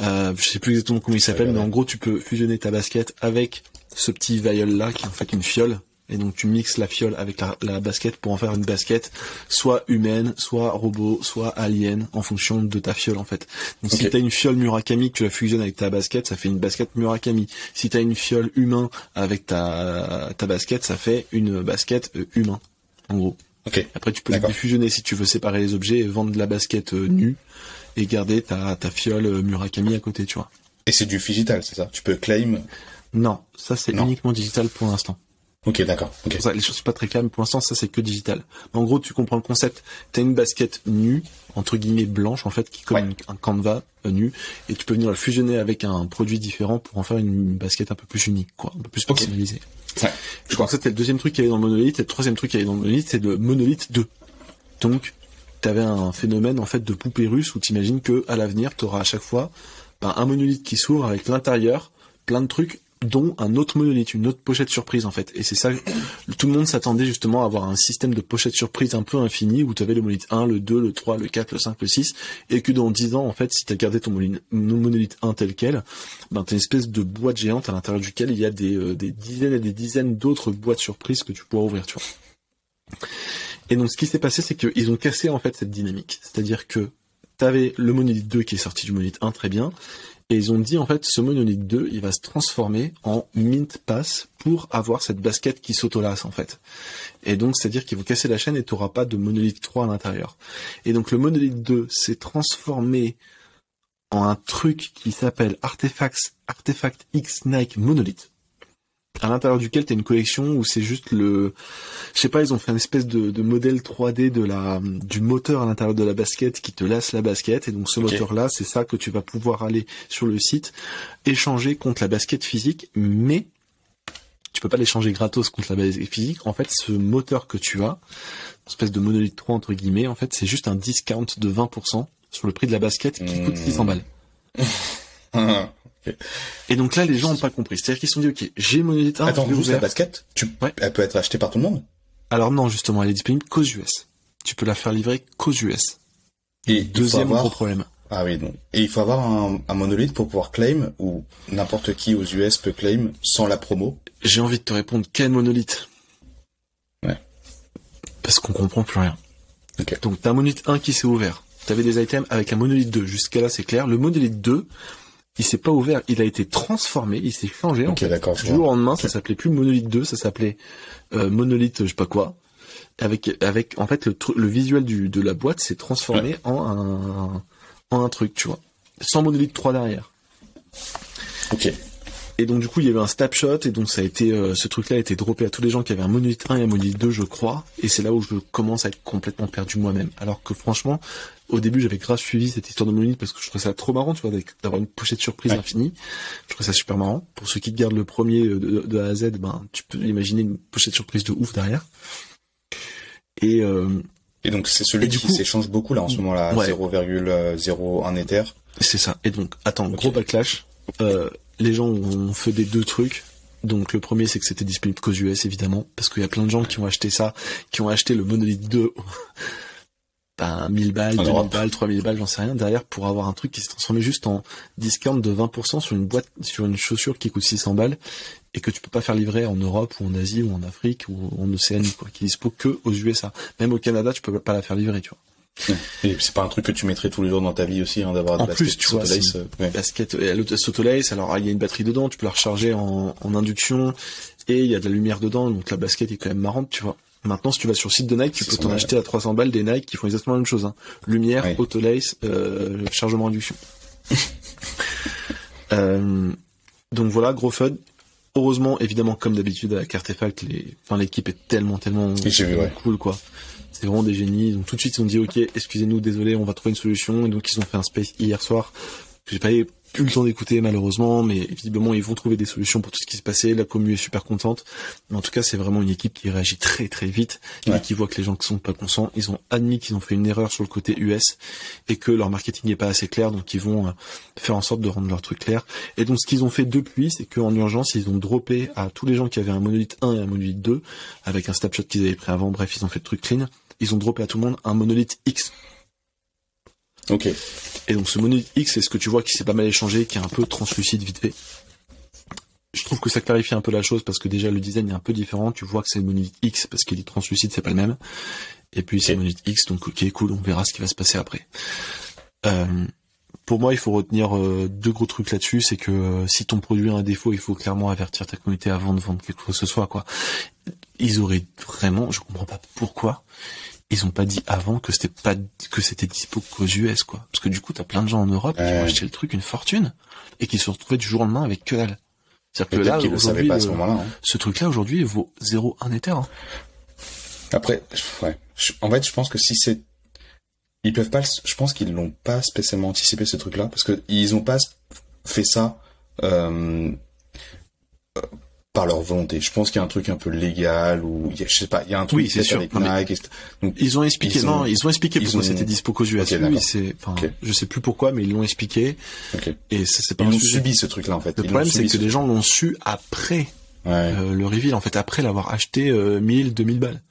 Je sais plus exactement comment il s'appelle, mais en gros, tu peux fusionner ta basket avec ce petit vial là, qui est en fait une fiole. Et donc, tu mixes la fiole avec la basket pour en faire une basket, soit humaine, soit robot, soit alien, en fonction de ta fiole, en fait. Donc, si t'as une fiole Murakami que tu la fusionnes avec ta basket, ça fait une basket Murakami. Si t'as une fiole humain avec ta basket, ça fait une basket humain, en gros. Après, tu peux les fusionner si tu veux séparer les objets et vendre de la basket nue et garder ta fiole Murakami à côté, tu vois. Et c'est du digital, c'est ça? Tu peux claim? Non, ça c'est uniquement digital pour l'instant. Ok, d'accord. Okay. Ça, les choses sont pas très claires, mais pour l'instant, ça c'est que digital. En gros, tu comprends le concept. T'as une basket nue, entre guillemets blanche, en fait, qui est comme un canevas nu, et tu peux venir le fusionner avec un produit différent pour en faire une basket un peu plus unique, quoi, un peu plus personnalisée. Ouais. Je crois que c'était le deuxième truc qui allait dans le monolithe, et le troisième truc qui allait dans le monolithe, c'est le monolithe 2. Donc, t'avais un phénomène, en fait, de poupée russe où t'imagines que, à l'avenir, t'auras à chaque fois, un monolithe qui s'ouvre avec l'intérieur, plein de trucs, dont un autre monolithe, une autre pochette surprise en fait. Et c'est ça, tout le monde s'attendait justement à avoir un système de pochettes surprise un peu infini où tu avais le monolithe 1, le 2, le 3, le 4, le 5, le 6, et que dans 10 ans en fait, si tu as gardé ton monolithe 1 tel quel, t'as une espèce de boîte géante à l'intérieur duquel il y a des dizaines et des dizaines d'autres boîtes surprises que tu pourras ouvrir, tu vois. Et donc ce qui s'est passé, c'est qu'ils ont cassé en fait cette dynamique. C'est-à-dire que t'avais le monolithe 2 qui est sorti du monolithe 1, très bien. Et ils ont dit, en fait, ce monolithe 2, il va se transformer en Mint Pass pour avoir cette basket qui s'autolasse, en fait. Et donc, c'est-à-dire qu'ils vont casser la chaîne et tu n'auras pas de monolithe 3 à l'intérieur. Et donc, le monolithe 2 s'est transformé en un truc qui s'appelle Artefact X Nike Monolith, à l'intérieur duquel tu as une collection où c'est juste je sais pas, ils ont fait une espèce de modèle 3D du moteur à l'intérieur de la basket qui te lasse la basket, et donc ce moteur-là, c'est ça que tu vas pouvoir aller sur le site, échanger contre la basket physique, mais tu peux pas l'échanger gratos contre la basket physique. En fait, ce moteur que tu as, une espèce de monolithe 3 entre guillemets, en fait, c'est juste un discount de 20% sur le prix de la basket qui coûte 600 balles. Okay. Et donc là, les gens n'ont pas compris. C'est-à-dire qu'ils se sont dit, ok, j'ai monolithe 1. Attends, juste la basket, elle peut être achetée par tout le monde? Alors non, justement, elle est disponible qu'aux US. Tu peux la faire livrer qu'aux US. Et deuxième gros problème. Ah oui, donc. Et il faut avoir un monolithe pour pouvoir claim, ou n'importe qui aux US peut claim sans la promo? J'ai envie de te répondre, quel monolithe? Ouais. Parce qu'on comprend plus rien. Okay. Donc t'as un monolithe 1 qui s'est ouvert. T'avais des items avec un monolithe 2. Jusqu'à là, c'est clair. Le monolithe 2, il s'est pas ouvert, il a été transformé, il s'est changé. Ok, d'accord. Du jour au lendemain, ça s'appelait plus monolithe 2, ça s'appelait monolithe, je sais pas quoi. Avec en fait le visuel de la boîte s'est transformé en un truc, tu vois, sans monolithe 3 derrière. Ok. Et donc du coup, il y avait un snapshot, et donc ça a été ce truc-là a été droppé à tous les gens qui avaient un monolithe 1 et un monolithe 2, je crois. Et c'est là où je commence à être complètement perdu moi-même. Alors que franchement, au début, j'avais grave suivi cette histoire de monolithe parce que je trouvais ça trop marrant, tu vois, d'avoir une pochette surprise infinie. Je trouvais ça super marrant. Pour ceux qui te gardent le premier de A à Z, tu peux imaginer une pochette surprise de ouf derrière. Et donc c'est celui qui s'échange beaucoup là en ce moment là, 0,01 Ether. C'est ça. Et donc, attends, gros backlash. Les gens ont fait des deux trucs. Donc le premier, c'est que c'était disponible qu'aux US, évidemment, parce qu'il y a plein de gens qui ont acheté ça, qui ont acheté le monolithe 2 1000 balles, 2000 balles, 3000 balles, j'en sais rien, derrière, pour avoir un truc qui s'est transformé juste en discount de 20% sur une boîte, sur une chaussure qui coûte 600 balles, et que tu peux pas faire livrer en Europe, ou en Asie, ou en Afrique, ou en Océanie, quoi, qui est dispo que aux USA. Même au Canada, tu peux pas la faire livrer, tu vois. Et c'est pas un truc que tu mettrais tous les jours dans ta vie aussi, d'avoir des baskets tu vois, basket, elle s'autolace, alors il y a une batterie dedans, tu peux la recharger en induction, et il y a de la lumière dedans, donc la basket est quand même marrante, tu vois. Maintenant, si tu vas sur le site de Nike, tu peux t'en acheter à 300 balles des Nike qui font exactement la même chose, hein. Lumière, autolace, chargement induction. Donc voilà, gros fun. Heureusement, évidemment, comme d'habitude avec Artefact, l'équipe est tellement cool, quoi. C'est vraiment des génies. Donc tout de suite, ils ont dit, ok, excusez-nous, désolé, on va trouver une solution. Et donc ils ont fait un space hier soir que j'ai pas eu le temps d'écouter malheureusement, mais visiblement ils vont trouver des solutions pour tout ce qui se passait. La commu est super contente. Mais en tout cas, c'est vraiment une équipe qui réagit très très vite et qui voit que les gens qui sont pas conscients, ils ont admis qu'ils ont fait une erreur sur le côté US et que leur marketing est pas assez clair, donc ils vont faire en sorte de rendre leur truc clair. Et donc ce qu'ils ont fait depuis, c'est qu'en urgence, ils ont droppé à tous les gens qui avaient un monolithe 1 et un monolithe 2 avec un snapshot qu'ils avaient pris avant. Bref, ils ont fait le truc clean. Ils ont droppé à tout le monde un monolithe X. Ok. Et donc ce monolithe X, c'est ce que tu vois qui s'est pas mal échangé, qui est un peu translucide vite fait. Je trouve que ça clarifie un peu la chose parce que déjà le design est un peu différent. Tu vois que c'est le monolithe X parce qu'il est translucide, c'est pas le même. Et puis c'est le monolithe X, donc ok, cool, on verra ce qui va se passer après. Pour moi, il faut retenir deux gros trucs là-dessus, c'est que si ton produit a un défaut, il faut clairement avertir ta communauté avant de vendre quelque chose que ce soit, quoi. Ils auraient vraiment, je comprends pas pourquoi, ils ont pas dit avant que c'était dispo qu'aux US, quoi. Parce que du coup, t'as plein de gens en Europe qui ont acheté le truc une fortune et qui se sont retrouvés du jour au lendemain avec que dalle. C'est-à-dire que là, aujourd'hui, pas à ce moment-là, hein. Ce truc-là, aujourd'hui, vaut 0,1 Ether, hein. Après, ouais. En fait, je pense que si c'est, ils peuvent pas, je pense qu'ils l'ont pas spécialement anticipé ce truc-là, parce que ils ont pas fait ça, par leur volonté. Je pense qu'il y a un truc un peu légal ou je sais pas, il y a un truc c'est sûr, avec Nike. Donc, ils ont expliqué pourquoi c'était dispo qu'aux US. Je sais plus pourquoi, mais ils l'ont expliqué. Okay. Et ça c'est pas ils ont subi ce truc-là en fait. Le problème c'est que les gens l'ont su après le reveal, en fait, après l'avoir acheté 1000, 2000 balles.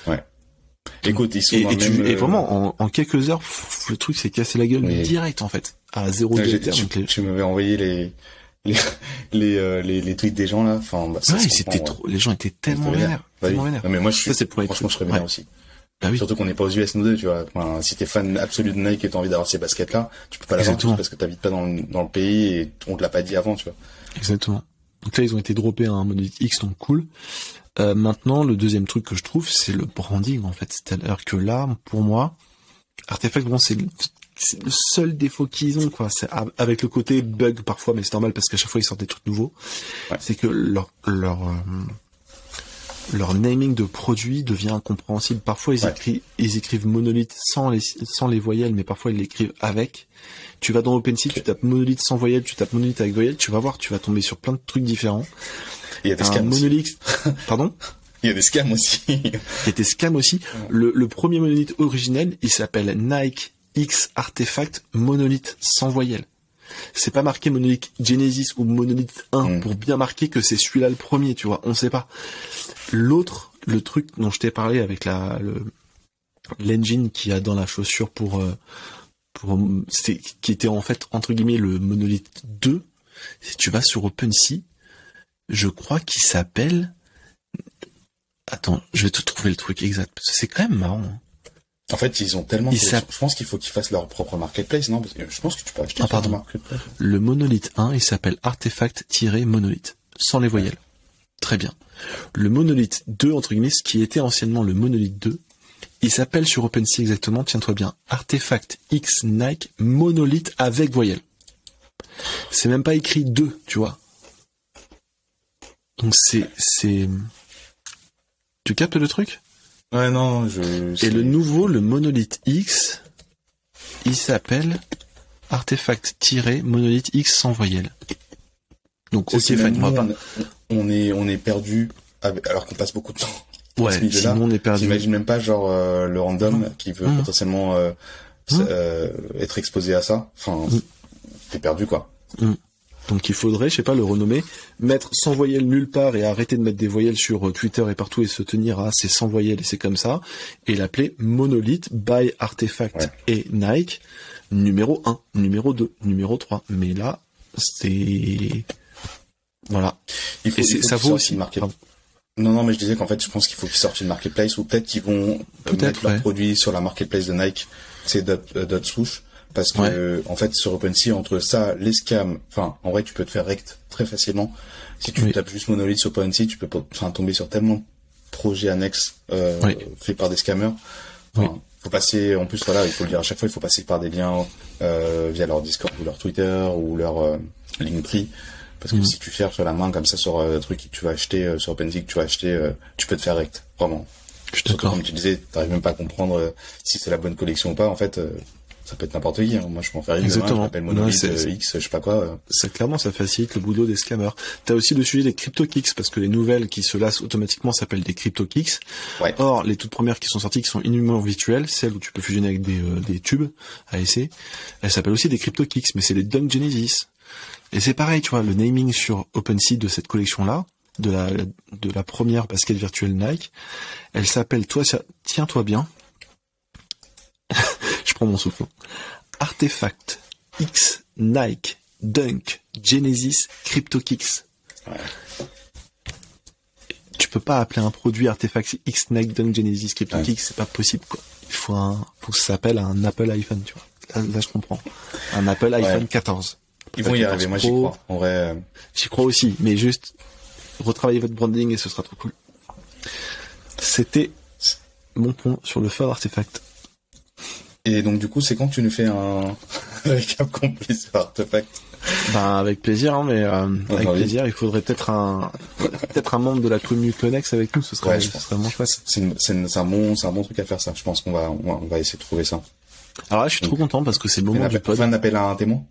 Ouais. Écoute, ils sont et vraiment en quelques heures, le truc s'est cassé la gueule direct en fait, à 0,2 Ether. Tu m'avais envoyé les tweets des gens là, enfin c'était trop, les gens étaient tellement vénères. Non, mais moi franchement je serais vénère aussi. Bah oui. Surtout qu'on n'est pas aux US nous deux, tu vois. Enfin, si t'es fan absolu de Nike et t'as envie d'avoir ces baskets là, tu peux pas l'avoir parce que t'habites pas dans le pays et on te l'a pas dit avant, tu vois. Exactement. Donc là ils ont été droppés à un monolithe X, donc cool. Maintenant le deuxième truc que je trouve, c'est le branding en fait. C'est-à-dire que là, pour moi, Artefact, bon, c'est le seul défaut qu'ils ont, quoi. C'est avec le côté bug parfois, mais c'est normal parce qu'à chaque fois ils sortent des trucs nouveaux. Ouais. C'est que leur naming de produit devient incompréhensible. Parfois ils écrivent monolithe sans les voyelles, mais parfois ils l'écrivent avec. Tu vas dans OpenSea, tu tapes monolithe sans voyelles, tu tapes monolithe avec voyelles, tu vas voir, tu vas tomber sur plein de trucs différents. Il y a des scams monolithe, pardon? Il y a des scams aussi. Il y a des scams aussi. Le premier monolithe originel, il s'appelle Nike X Artefact monolithe sans voyelle. C'est pas marqué monolithe Genesis ou monolithe 1 pour bien marquer que c'est celui-là le premier, tu vois. On sait pas. L'autre, le truc dont je t'ai parlé avec l'engine qu'il y a dans la chaussure qui était en fait entre guillemets le monolithe 2. Si tu vas sur OpenSea, je crois qu'il s'appelle. Attends, je vais te trouver le truc exact parce que c'est quand même marrant. En fait, ils ont tellement. Je pense qu'il faut qu'ils fassent leur propre marketplace, non? Parce que je pense que tu peux acheter. Pardon. Marketplace. Le monolithe 1, il s'appelle Artefact-monolithe, sans les voyelles. Très bien. Le monolithe 2, entre guillemets, ce qui était anciennement le monolithe 2, il s'appelle sur OpenSea exactement, tiens-toi bien, Artefact X Nike monolithe avec voyelles. C'est même pas écrit 2, tu vois. Donc c'est... Tu captes le truc? Ouais, non, Et le nouveau, le monolithe X, il s'appelle Artefact-monolithe X sans voyelle. Donc, ok, fine, on est perdu, alors qu'on passe beaucoup de temps. Ouais, sinon on est perdu. J'imagine même pas, genre, le random qui veut potentiellement être exposé à ça. Enfin, t'es perdu, quoi. Donc il faudrait, je sais pas, le renommer, mettre sans voyelles nulle part et arrêter de mettre des voyelles sur Twitter et partout et se tenir à c'est sans voyelles et c'est comme ça, et l'appeler Monolith by Artefact et Nike numéro 1, numéro 2, numéro 3. Mais là, c'est... Voilà. Ça vaut aussi... Non, mais je disais qu'en fait, je pense qu'il faut qu'ils sortent une marketplace ou peut-être qu'ils vont mettre leurs produits sur la marketplace de Nike, c'est .swoosh. Parce que, en fait, sur OpenSea, entre ça, les scams, enfin, en vrai, tu peux te faire rect très facilement. Si tu tapes juste monolith sur OpenSea, tu peux tomber sur tellement de projets annexes, faits par des scammers. Enfin, faut passer, en plus, voilà, il faut le dire à chaque fois, il faut passer par des liens, via leur Discord ou leur Twitter ou leur Linktree. Parce que si tu cherches à la main comme ça sur un truc que tu vas acheter, sur OpenSea que tu vas acheter, tu peux te faire rect, vraiment. Je suis Surtout, d'accord. comme tu disais, t'arrives même pas à comprendre si c'est la bonne collection ou pas. En fait, ça peut être n'importe qui. Hein. Moi, je m'en fais rire demain, je m'appelle Monolith X, je sais pas quoi. Ça, clairement, ça facilite le boulot des scammers. T'as aussi le sujet des CryptoKicks, parce que les nouvelles qui se lassent automatiquement s'appellent des CryptoKicks. Ouais. Or, les toutes premières qui sont sorties, qui sont inhumément virtuelles, celles où tu peux fusionner avec des tubes AEC, elles s'appellent aussi des CryptoKicks, mais c'est les Dunk Genesis. Et c'est pareil, tu vois, le naming sur OpenSea de cette collection-là, de la première basket virtuelle Nike, elle s'appelle, tiens-toi bien, je prends mon souffle, Artefact X Nike Dunk Genesis CryptoKicks. Ouais. Tu peux pas appeler un produit Artefact X Nike Dunk Genesis CryptoKicks, c'est pas possible, quoi. Faut que ça s'appelle un Apple iPhone, tu vois. Là, je comprends. Un Apple iPhone 14. Ils vont y arriver, moi j'y crois. En vrai, j'y crois aussi, mais juste retravaillez votre branding et ce sera trop cool. C'était mon point sur le Ford Artefact. Et donc du coup, c'est quand tu nous fais un récap complet sur Artefact? Ben avec plaisir, hein, mais avec plaisir. Il faudrait peut-être un membre de la commune Clonex avec nous. Ce serait vraiment chouette. C'est un bon truc à faire, ça. Je pense qu'on va essayer de trouver ça. Alors là, je suis trop content parce que c'est le moment du pod. Un appel à un témoin.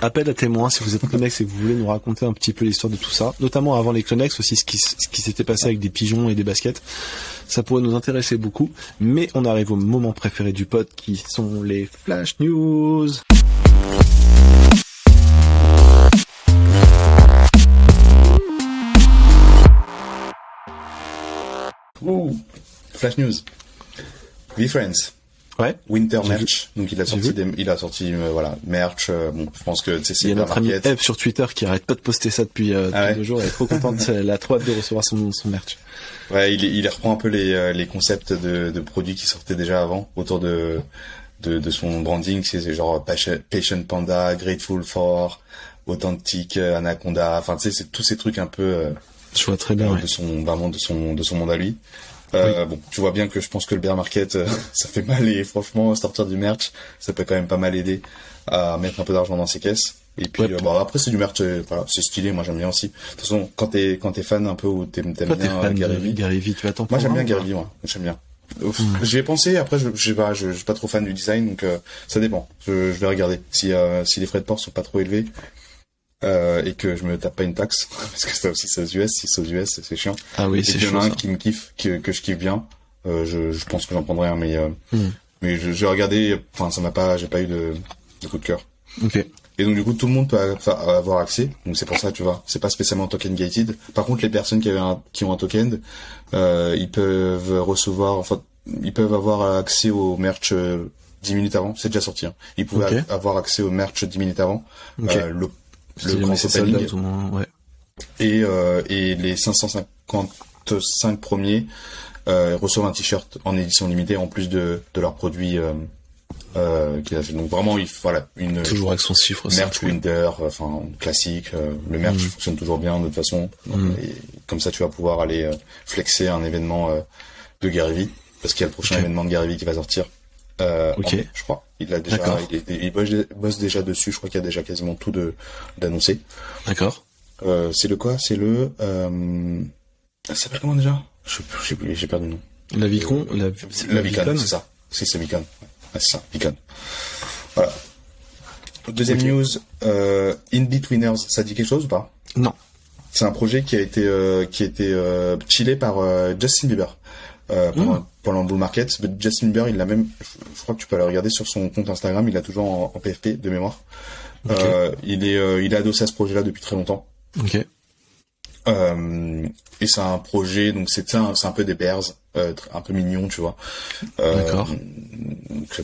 Appel à témoins, si vous êtes Clonex et que vous voulez nous raconter un petit peu l'histoire de tout ça, notamment avant les Clonex aussi, ce qui s'était passé avec des pigeons et des baskets, ça pourrait nous intéresser beaucoup, mais on arrive au moment préféré du pod qui sont les Flash News. Ouh. Flash News. VeeFriends. Ouais. Winter merch. Donc il a sorti voilà, merch. Bon, je pense que c'est il y a notre ami Eve sur Twitter qui arrête pas de poster ça depuis 2 jours. Elle est trop contente. Elle a trop hâte de recevoir son merch. Ouais, il reprend un peu les concepts de produits qui sortaient déjà avant autour de son branding. C'est genre Patient Panda, Grateful for, Authentic Anaconda. Enfin, tu sais, c'est tous ces trucs un peu. Je vois très bien. De son monde à lui. Oui. Bon, tu vois bien que je pense que le bear market, ça fait mal et franchement, sortir du merch, ça peut quand même pas mal aider à mettre un peu d'argent dans ses caisses. Et puis, bon, après, c'est du merch, voilà, c'est stylé, moi j'aime bien aussi. De toute façon, quand t'es fan un peu ou t'aimes bien Gary Vee, tu attends. Moi j'aime bien Gary Vee, moi, j'aime bien. J'y ai pensé, après, je suis pas trop fan du design, donc, ça dépend. Je vais regarder. Si les frais de port sont pas trop élevés, et que je me tape pas une taxe, parce que ça aussi c'est aux US, si c'est aux US c'est chiant. Ah oui, c'est chiant. Il y en a un qui me kiffe, que je kiffe bien, je pense que j'en prendrai un, mais j'ai regardé, enfin j'ai pas eu de coup de cœur. Ok. Et donc du coup tout le monde peut avoir accès, donc c'est pour ça, tu vois, c'est pas spécialement token gated. Par contre les personnes qui ont un token, ils peuvent avoir accès au merch 10 minutes avant, c'est déjà sorti, hein. Ils pouvaient avoir accès au merch 10 minutes avant, le grand opening, ouais. Et les 555 premiers reçoivent un t-shirt en édition limitée en plus de leurs produits qu'il a fait. Donc vraiment, voilà, toujours avec son chiffre. Merch winter, enfin classique. Le merch fonctionne toujours bien de toute façon. Et comme ça, tu vas pouvoir aller flexer un événement de Gary Vee, parce qu'il y a le prochain événement de Gary Vee qui va sortir. Je crois. Il a déjà, il bosse déjà dessus. Je crois qu'il y a déjà quasiment tout d'annoncé. D'accord. C'est le quoi? C'est le, ça s'appelle comment déjà? J'ai perdu le nom. La Vicon, la Vicon, c'est ça. C'est Vicon. Ouais, c'est ça, Vicon. Voilà. Deuxième news, In-Betweeners, ça dit quelque chose ou pas? Non. C'est un projet qui a été chillé par Justin Bieber. Pendant le bull market, Justin Bieber, il l'a même, je crois que tu peux aller regarder sur son compte Instagram, il l'a toujours en PFP de mémoire. Il est adossé à ce projet-là depuis très longtemps. Ok. Et c'est un projet, donc c'est un peu des bears, un peu mignon, tu vois. D'accord.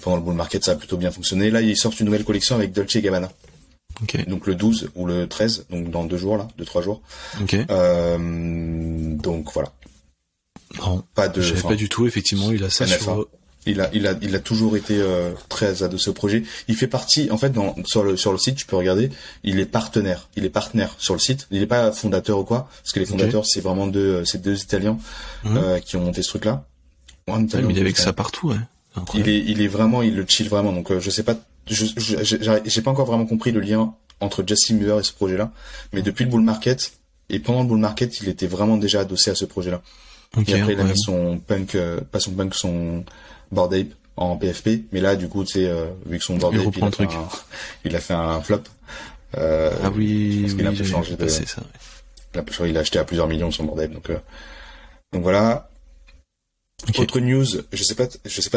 Pendant le bull market, ça a plutôt bien fonctionné. Là, ils sortent une nouvelle collection avec Dolce & Gabbana. Okay. Donc le 12 ou le 13, donc dans 2-3 jours. Okay. Donc voilà. Non, je savais pas du tout, effectivement, il a ça NFA. sur... Il a toujours été très adossé au projet. Il fait partie, en fait, sur le site, tu peux regarder, il est partenaire sur le site. Il est pas fondateur ou quoi, parce que les fondateurs, c'est vraiment deux Italiens qui ont monté ce truc-là. Mais il est avec ça partout, ouais. Il le chill vraiment. Donc je sais pas, j'ai pas encore vraiment compris le lien entre Justin Bieber et ce projet-là. Mais depuis le bull market et pendant le bull market, il était vraiment déjà adossé à ce projet-là. Okay, et après, il a mis son punk, pas son punk, son Bored Ape en PFP. Mais là, du coup, tu sais, vu que son Bored Ape, il a fait un flop. Ah oui, parce qu'il a un peu changé de. Ça, ouais. Il a acheté à plusieurs millions son Bored Ape. Donc voilà. Okay. Autre news, je sais pas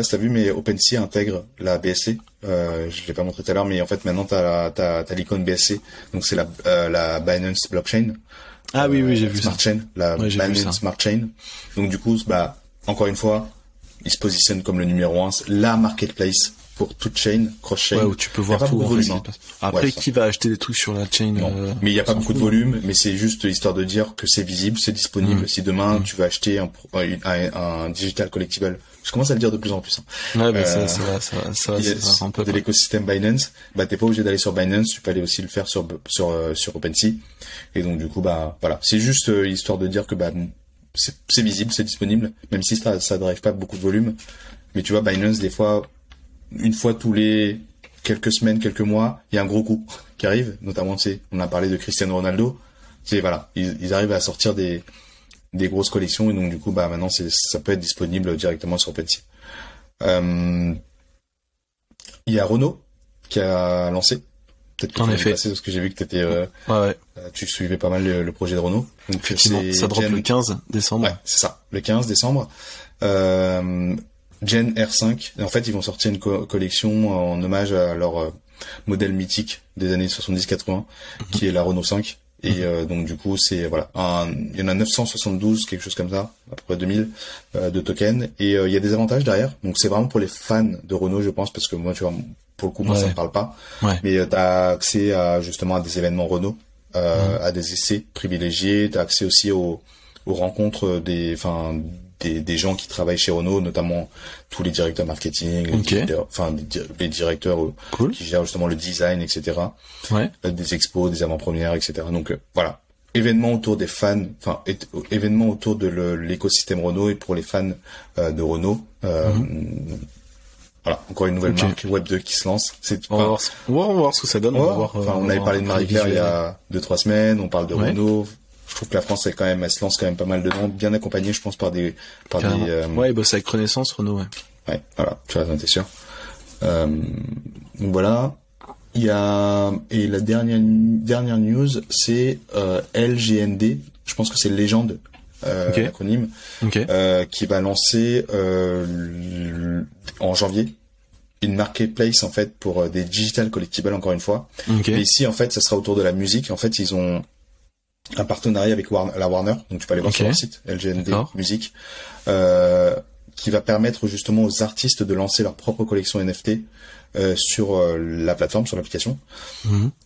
si t'as vu, mais OpenSea intègre la BSC. Je l'ai pas montré tout à l'heure, mais en fait maintenant t'as l'icône BSC, donc c'est la Binance Blockchain. Ah oui, j'ai vu Smart ça. Chain, la Binance Smart Chain. Donc du coup, encore une fois, il se positionne comme le numéro 1, la marketplace pour toute chain, cross-chain. Ouais, où tu peux voir tout. Volume, hein. Après, qui va acheter des trucs sur la chain? Mais il n'y a pas beaucoup de volume, mais c'est juste histoire de dire que c'est visible, c'est disponible. Si demain, tu vas acheter un digital collectible, je commence à le dire de plus en plus. Ouais, bah, ça va un peu. De l'écosystème Binance, t'es pas obligé d'aller sur Binance, tu peux aller aussi le faire sur OpenSea. Et donc, du coup, voilà. C'est juste histoire de dire que, c'est visible, c'est disponible, même si ça drive pas beaucoup de volume. Mais tu vois, Binance, des fois, une fois tous les quelques semaines, quelques mois, il y a un gros coup qui arrive, notamment, tu sais, on a parlé de Cristiano Ronaldo. Tu sais, voilà, ils arrivent à sortir des grosses collections, et donc, du coup, maintenant, ça peut être disponible directement sur OpenSea. Il y a Renault qui a lancé. Peut-être que tu l'as passé parce que j'ai vu que t'étais, tu suivais pas mal le projet de Renault. Donc, effectivement, ça drop le 15 décembre. Ouais, c'est ça. Le 15 décembre. Gen R5. Et en fait, ils vont sortir une collection en hommage à leur modèle mythique des années 70-80, qui est la Renault 5. Et donc du coup, c'est il y en a 972, quelque chose comme ça, à peu près 2000 de tokens. Et il y a des avantages derrière. Donc c'est vraiment pour les fans de Renault, je pense, parce que moi, tu vois, pour le coup, moi, ça me parle pas. Ouais. Mais t'as accès justement à des événements Renault, à des essais privilégiés. T'as accès aussi aux rencontres des gens qui travaillent chez Renault, notamment tous les directeurs marketing, les directeurs qui gèrent justement le design, etc. Ouais. Des expos, des avant-premières, etc. Donc voilà, événements autour des fans, événements autour de l'écosystème Renault et pour les fans de Renault. Voilà, encore une nouvelle marque Web2 qui se lance. On va voir ce que ça donne. On avait parlé de Marie-Claire il y a 2-3 semaines, on parle de Renault. Je trouve que la France, elle se lance quand même pas mal dedans, bien accompagnée, je pense, par des. Ouais, c'est avec Renaissance, Renault, ouais, voilà, tu vois, t'es sûr. Donc voilà. Il y a, et la dernière news, c'est, LGND. Je pense que c'est Légende, l'acronyme. Qui va lancer, en janvier, une marketplace, en fait, pour des digital collectibles, encore une fois. Et ici, en fait, ça sera autour de la musique. En fait, ils ont un partenariat avec la Warner, donc tu peux aller voir sur leur site, LGND Musique, qui va permettre justement aux artistes de lancer leur propre collection NFT sur la plateforme, sur l'application.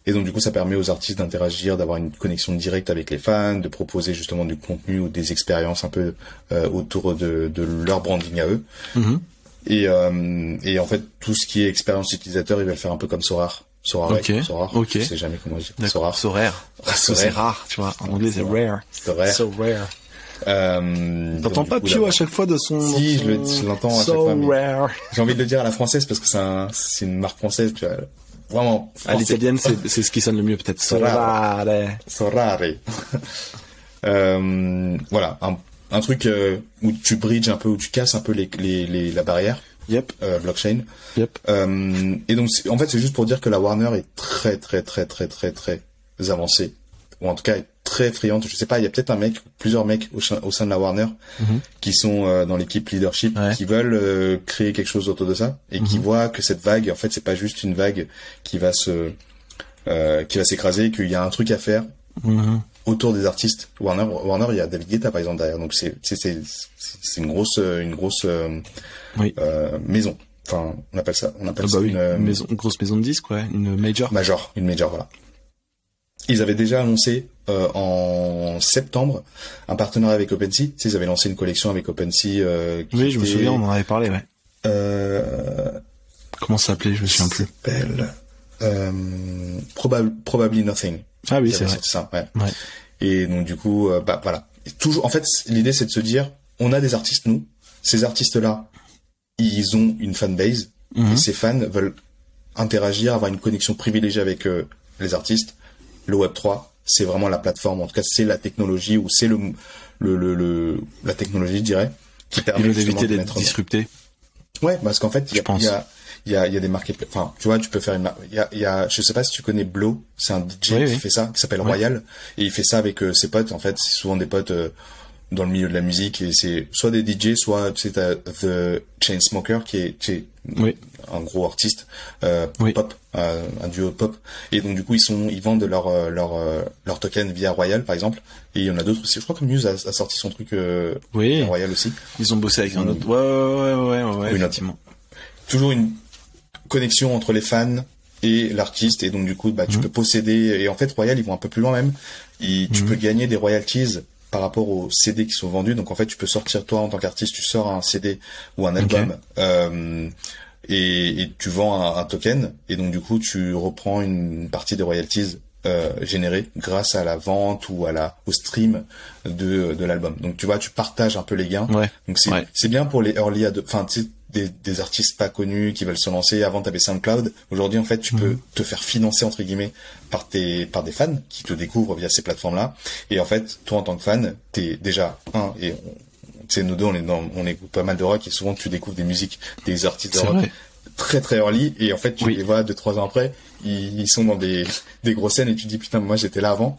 Et donc du coup ça permet aux artistes d'interagir, d'avoir une connexion directe avec les fans, de proposer justement du contenu ou des expériences un peu autour de leur branding à eux. Et en fait tout ce qui est expérience utilisateur, ils veulent faire un peu comme Sorare. Sorare. Je sais jamais comment je dis. Sorare. C'est rare, tu vois. En anglais, c'est rare. So rare. T'entends pas Pio à chaque fois de son... Si, je l'entends à chaque fois. Rare. J'ai envie de le dire à la française parce que c'est une marque française, tu vois. Vraiment. À l'italienne, c'est ce qui sonne le mieux, peut-être. Sorare. Voilà. Un truc, où tu bridges un peu, où tu casses un peu la barrière. Blockchain. Et donc, en fait, c'est juste pour dire que la Warner est très, très, très, très, très, très avancée. Ou en tout cas, est très friande. Je sais pas, il y a peut-être plusieurs mecs au sein de la Warner qui sont dans l'équipe leadership, qui veulent créer quelque chose autour de ça et qui voient que cette vague, en fait, c'est pas juste une vague qui va s'écraser, qu'il y a un truc à faire autour des artistes. Warner, il y a David Guetta par exemple derrière, donc c'est une grosse maison. Enfin, on appelle ça une grosse maison de disques, une major. Une major, voilà. Ils avaient déjà annoncé en septembre un partenariat avec OpenSea. Tu sais, ils avaient lancé une collection avec OpenSea. Oui, je me souviens, on en avait parlé, Comment ça s'appelait, je me souviens plus. Ça s'appelle Probably Nothing. Ah oui, c'est vrai. C'est ça, ouais. Et donc du coup, voilà. Et toujours, en fait, l'idée c'est de se dire, on a des artistes, nous. Ces artistes-là, ils ont une fanbase. Et ces fans veulent interagir, avoir une connexion privilégiée avec les artistes, le Web3, c'est vraiment la plateforme, en tout cas c'est la technologie, ou c'est la technologie, je dirais, qui permet d'éviter d'être disrupté. Ouais, parce qu'en fait, il y a des marketplaces. Enfin, tu vois, tu peux faire je sais pas si tu connais Blow, c'est un DJ qui fait ça, qui s'appelle Royal, et il fait ça avec ses potes. En fait, c'est souvent des potes dans le milieu de la musique, et c'est soit des DJ, soit tu sais, t'as The Chainsmoker qui est un gros artiste pop, un duo pop, et donc du coup ils vendent leur token via Royal par exemple, et il y en a d'autres aussi. Je crois que Muse a sorti son truc via Royal aussi. Ils ont bossé avec un autre. Ouais, effectivement. Toujours une connexion entre les fans et l'artiste, et donc du coup tu peux posséder, et en fait Royal ils vont un peu plus loin même, tu peux gagner des royalties par rapport aux CD qui sont vendus. Donc en fait tu peux sortir, toi en tant qu'artiste, tu sors un CD ou un album, et tu vends un token, et donc du coup tu reprends une partie des royalties générées grâce à la vente ou au stream de l'album. Donc tu vois, tu partages un peu les gains. Donc c'est bien pour les early enfin tu sais, des artistes pas connus qui veulent se lancer. Avant t'avais SoundCloud, aujourd'hui en fait tu peux te faire financer entre guillemets par des fans qui te découvrent via ces plateformes là, et en fait toi en tant que fan t'es déjà tu sais, nous deux on écoute pas mal de rock, et souvent tu découvres des musiques des artistes de rock très très early, et en fait tu les vois 2-3 ans après, ils sont dans des grosses scènes, et tu te dis putain moi j'étais là avant.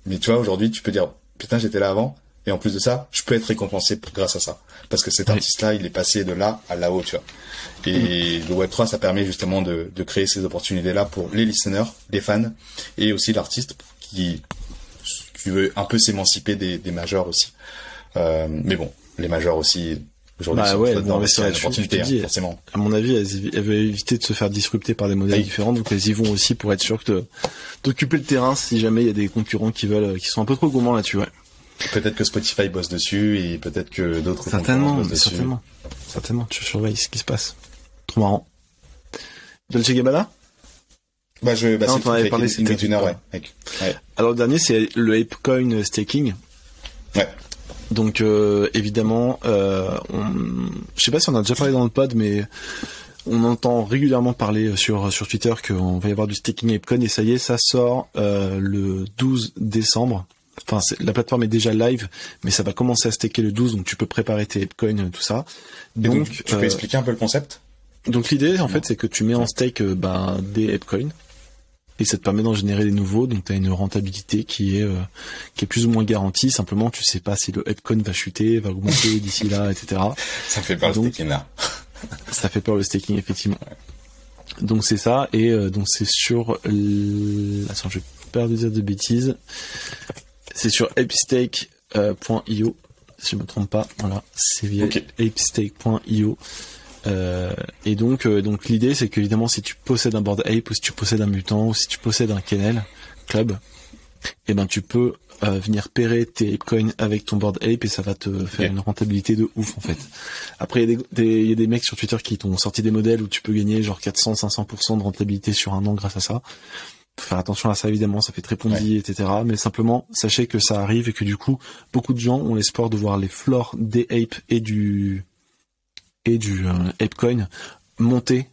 Mais tu vois, aujourd'hui tu peux dire putain j'étais là avant, et en plus de ça je peux être récompensé grâce à ça, parce que cet artiste là il est passé de là à là-haut, tu vois. Et le Web3 ça permet justement de créer ces opportunités là pour les listeners, les fans, et aussi l'artiste qui veut un peu s'émanciper des majors aussi. Mais bon, les majors aussi aujourd'hui c'est une opportunité, forcément. À mon avis, elles veulent éviter de se faire disrupter par des modèles différents, donc elles y vont aussi pour être sûr d'occuper le terrain si jamais il y a des concurrents qui sont un peu trop gourmands là-dessus, Peut-être que Spotify bosse dessus, et peut-être que d'autres concurrents bossent dessus. Certainement, tu surveilles ce qui se passe. Trop marrant. Dolce & Gabbana? C'est on avait parlé, c'était une heure, Alors le dernier, c'est le ApeCoin staking. Ouais. Donc évidemment, je sais pas si on a déjà parlé dans le pod, mais on entend régulièrement parler sur Twitter qu'on va y avoir du staking ApeCoin, et ça y est, ça sort le 12 décembre. Enfin, la plateforme est déjà live, mais ça va commencer à staker le 12, donc tu peux préparer tes ApeCoin, tout ça. Donc tu peux expliquer un peu le concept? Donc l'idée, en fait, c'est que tu mets en stake des ApeCoin, et ça te permet d'en générer des nouveaux, donc tu as une rentabilité qui est plus ou moins garantie. Simplement, tu sais pas si le ApeCoin va chuter, va augmenter d'ici là, etc. Ça fait peur le staking là. Ça fait peur le staking, effectivement. Donc c'est ça, et donc c'est sur... Attends, je vais pas dire de bêtises. C'est sur apestake.io, si je me trompe pas. Voilà, c'est via apestake.io. Et donc l'idée, c'est qu'évidemment, si tu possèdes un board ape, ou si tu possèdes un mutant, ou si tu possèdes un kennel club, tu peux venir pairer tes ApeCoins avec ton board ape, et ça va te faire une rentabilité de ouf en fait. Après il y a des mecs sur Twitter qui t'ont sorti des modèles où tu peux gagner genre 400-500% de rentabilité sur un an grâce à ça. Faut faire attention à ça, évidemment, ça fait très ponzi, etc. Mais simplement, sachez que ça arrive, et que du coup, beaucoup de gens ont l'espoir de voir les floors des apes et du ApeCoin monter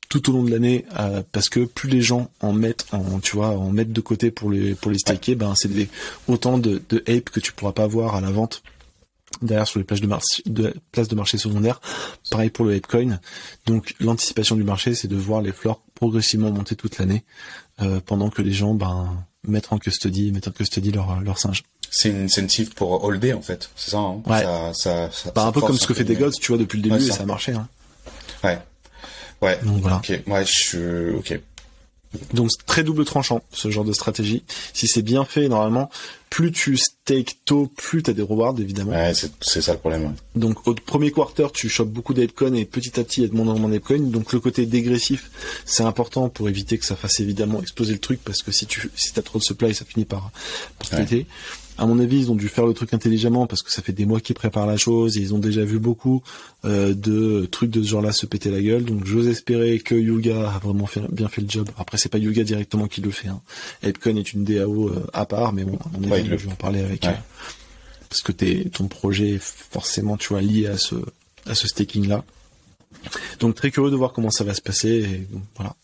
tout au long de l'année, parce que plus les gens en mettent de côté pour les staker, c'est autant de ape que tu pourras pas voir à la vente derrière sur les places de marché secondaires. Pareil pour le ApeCoin. Donc l'anticipation du marché, c'est de voir les floors progressivement monter toute l'année, pendant que les gens mettent en custody leur singe. C'est une incentive pour holder en fait, c'est ça, hein? Ça un peu comme ce que fait des Gods, tu vois, depuis le début, et ça a marché, hein. Ouais. Donc voilà. Ok. Donc très double tranchant, ce genre de stratégie. Si c'est bien fait, normalement, plus tu stakes tôt, plus t'as des rewards, évidemment. Ouais, c'est ça le problème. Ouais. Donc au premier quarter, tu chopes beaucoup d'ApeCoin, et petit à petit, il y a de moins en moins d'ApeCoin. Donc le côté dégressif, c'est important pour éviter que ça fasse évidemment exploser le truc, parce que si t'as trop de supply, ça finit par péter. À mon avis, ils ont dû faire le truc intelligemment, parce que ça fait des mois qu'ils préparent la chose, et ils ont déjà vu beaucoup de trucs de ce genre-là se péter la gueule. Donc j'ose espérer que Yuga a vraiment bien fait le job. Après, c'est pas Yuga directement qui le fait, hein. ApeCoin est une DAO à part, mais bon, à mon avis, je vais en parler avec parce que ton projet est forcément, tu vois, lié à ce staking-là. Donc très curieux de voir comment ça va se passer, et donc, voilà.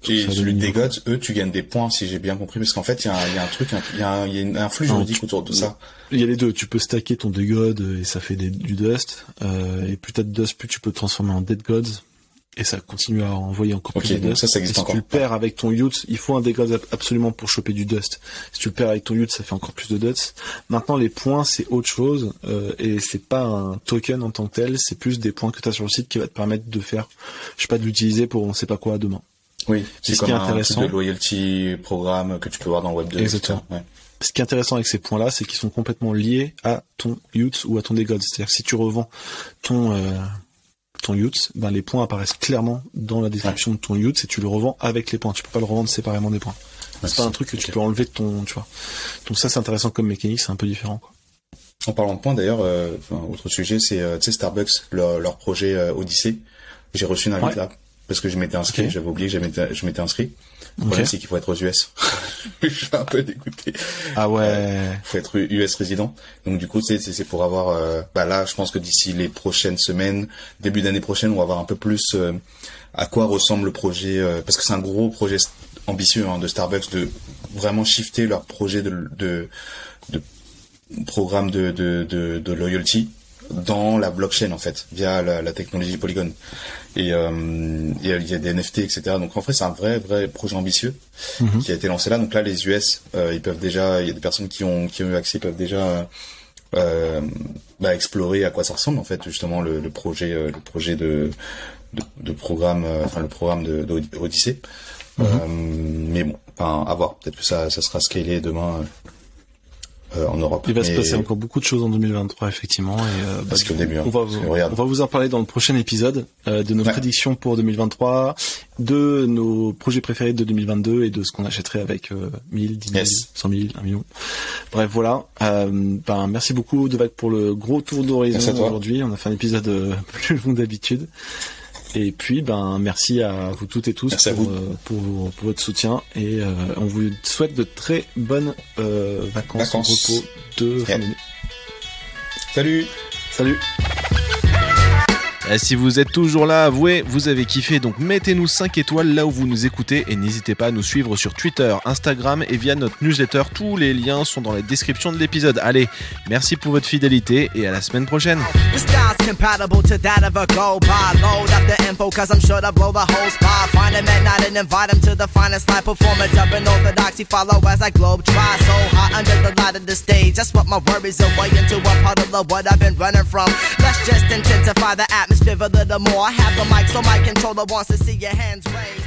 Et celui des gods, eux, tu gagnes des points, si j'ai bien compris, parce qu'en fait, il y a un truc, il y a un flux juridique autour de ça. Il y a les deux. Tu peux stacker ton Dead God et ça fait du dust. Et plus t'as de dust, plus tu peux te transformer en Dead Gods. Et ça continue à envoyer encore plus de dust. Ça existe et si encore. tu le perds avec ton Youth, il faut un Dead God absolument pour choper du dust. Si tu le perds avec ton Youth, ça fait encore plus de dust. Maintenant, les points, c'est autre chose. Et c'est pas un token en tant que tel. C'est plus des points que tu as sur le site qui va te permettre de faire, je sais pas, de l'utiliser pour on sait pas quoi demain. Oui, c'est comme un type de loyalty programme que tu peux voir dans le Web 2. Exactement. Ouais. Ce qui est intéressant avec ces points-là, c'est qu'ils sont complètement liés à ton Youth ou à ton Dead God. C'est-à-dire que si tu revends ton Youth, ben les points apparaissent clairement dans la description de ton Youth et tu le revends avec les points. Tu peux pas le revendre séparément des points. C'est pas un truc que tu peux enlever de ton, tu vois. Donc ça, c'est intéressant comme mécanique, c'est un peu différent, quoi. En parlant de points, d'ailleurs, autre sujet, c'est, tu sais, Starbucks, leur projet Odyssey. J'ai reçu une invite là. Parce que je m'étais inscrit, j'avais oublié que je m'étais inscrit. Le problème, c'est qu'il faut être aux US. Je suis un peu dégoûté. Ah ouais. Faut être US résident. Donc du coup, c'est pour avoir, là, je pense que d'ici les prochaines semaines, début d'année prochaine, on va avoir un peu plus à quoi ressemble le projet, parce que c'est un gros projet ambitieux de Starbucks de vraiment shifter leur projet de programme de loyalty dans la blockchain en fait, via la technologie Polygon. Et il y a des NFT, etc. Donc en fait, c'est un vrai projet ambitieux qui a été lancé là. Donc là, les US, ils peuvent déjà, il y a des personnes qui ont eu accès, peuvent déjà explorer à quoi ça ressemble en fait, justement le projet de programme, le programme de Odyssey. Mais bon, à voir. Peut-être que ça sera scalé demain. En Europe. Il va se passer encore beaucoup de choses en 2023 effectivement et parce qu'au début, on va vous en parler dans le prochain épisode de nos prédictions pour 2023, de nos projets préférés de 2022 et de ce qu'on achèterait avec 1000, 10 000, 100 000, 1 million. Bref, voilà. Merci beaucoup Devac pour le gros tour d'horizon aujourd'hui. On a fait un épisode plus long d'habitude. Et puis, merci à vous toutes et tous pour votre soutien et on vous souhaite de très bonnes vacances. Repos de fin d'année. Salut. Si vous êtes toujours là, avouez, vous avez kiffé, donc mettez-nous 5 étoiles là où vous nous écoutez et n'hésitez pas à nous suivre sur Twitter, Instagram et via notre newsletter. Tous les liens sont dans la description de l'épisode. Allez, merci pour votre fidélité et à la semaine prochaine. Compatible to that of a go by. Load up the info cause I'm sure to blow the whole spot. Find him at night and invite him to the finest live performance of an orthodoxy. Follow as I globe try so hot under the light of the stage. That's what my worries away into a puddle of what I've been running from. Let's just intensify the atmosphere a little more. I have the mic so my controller wants to see your hands raised.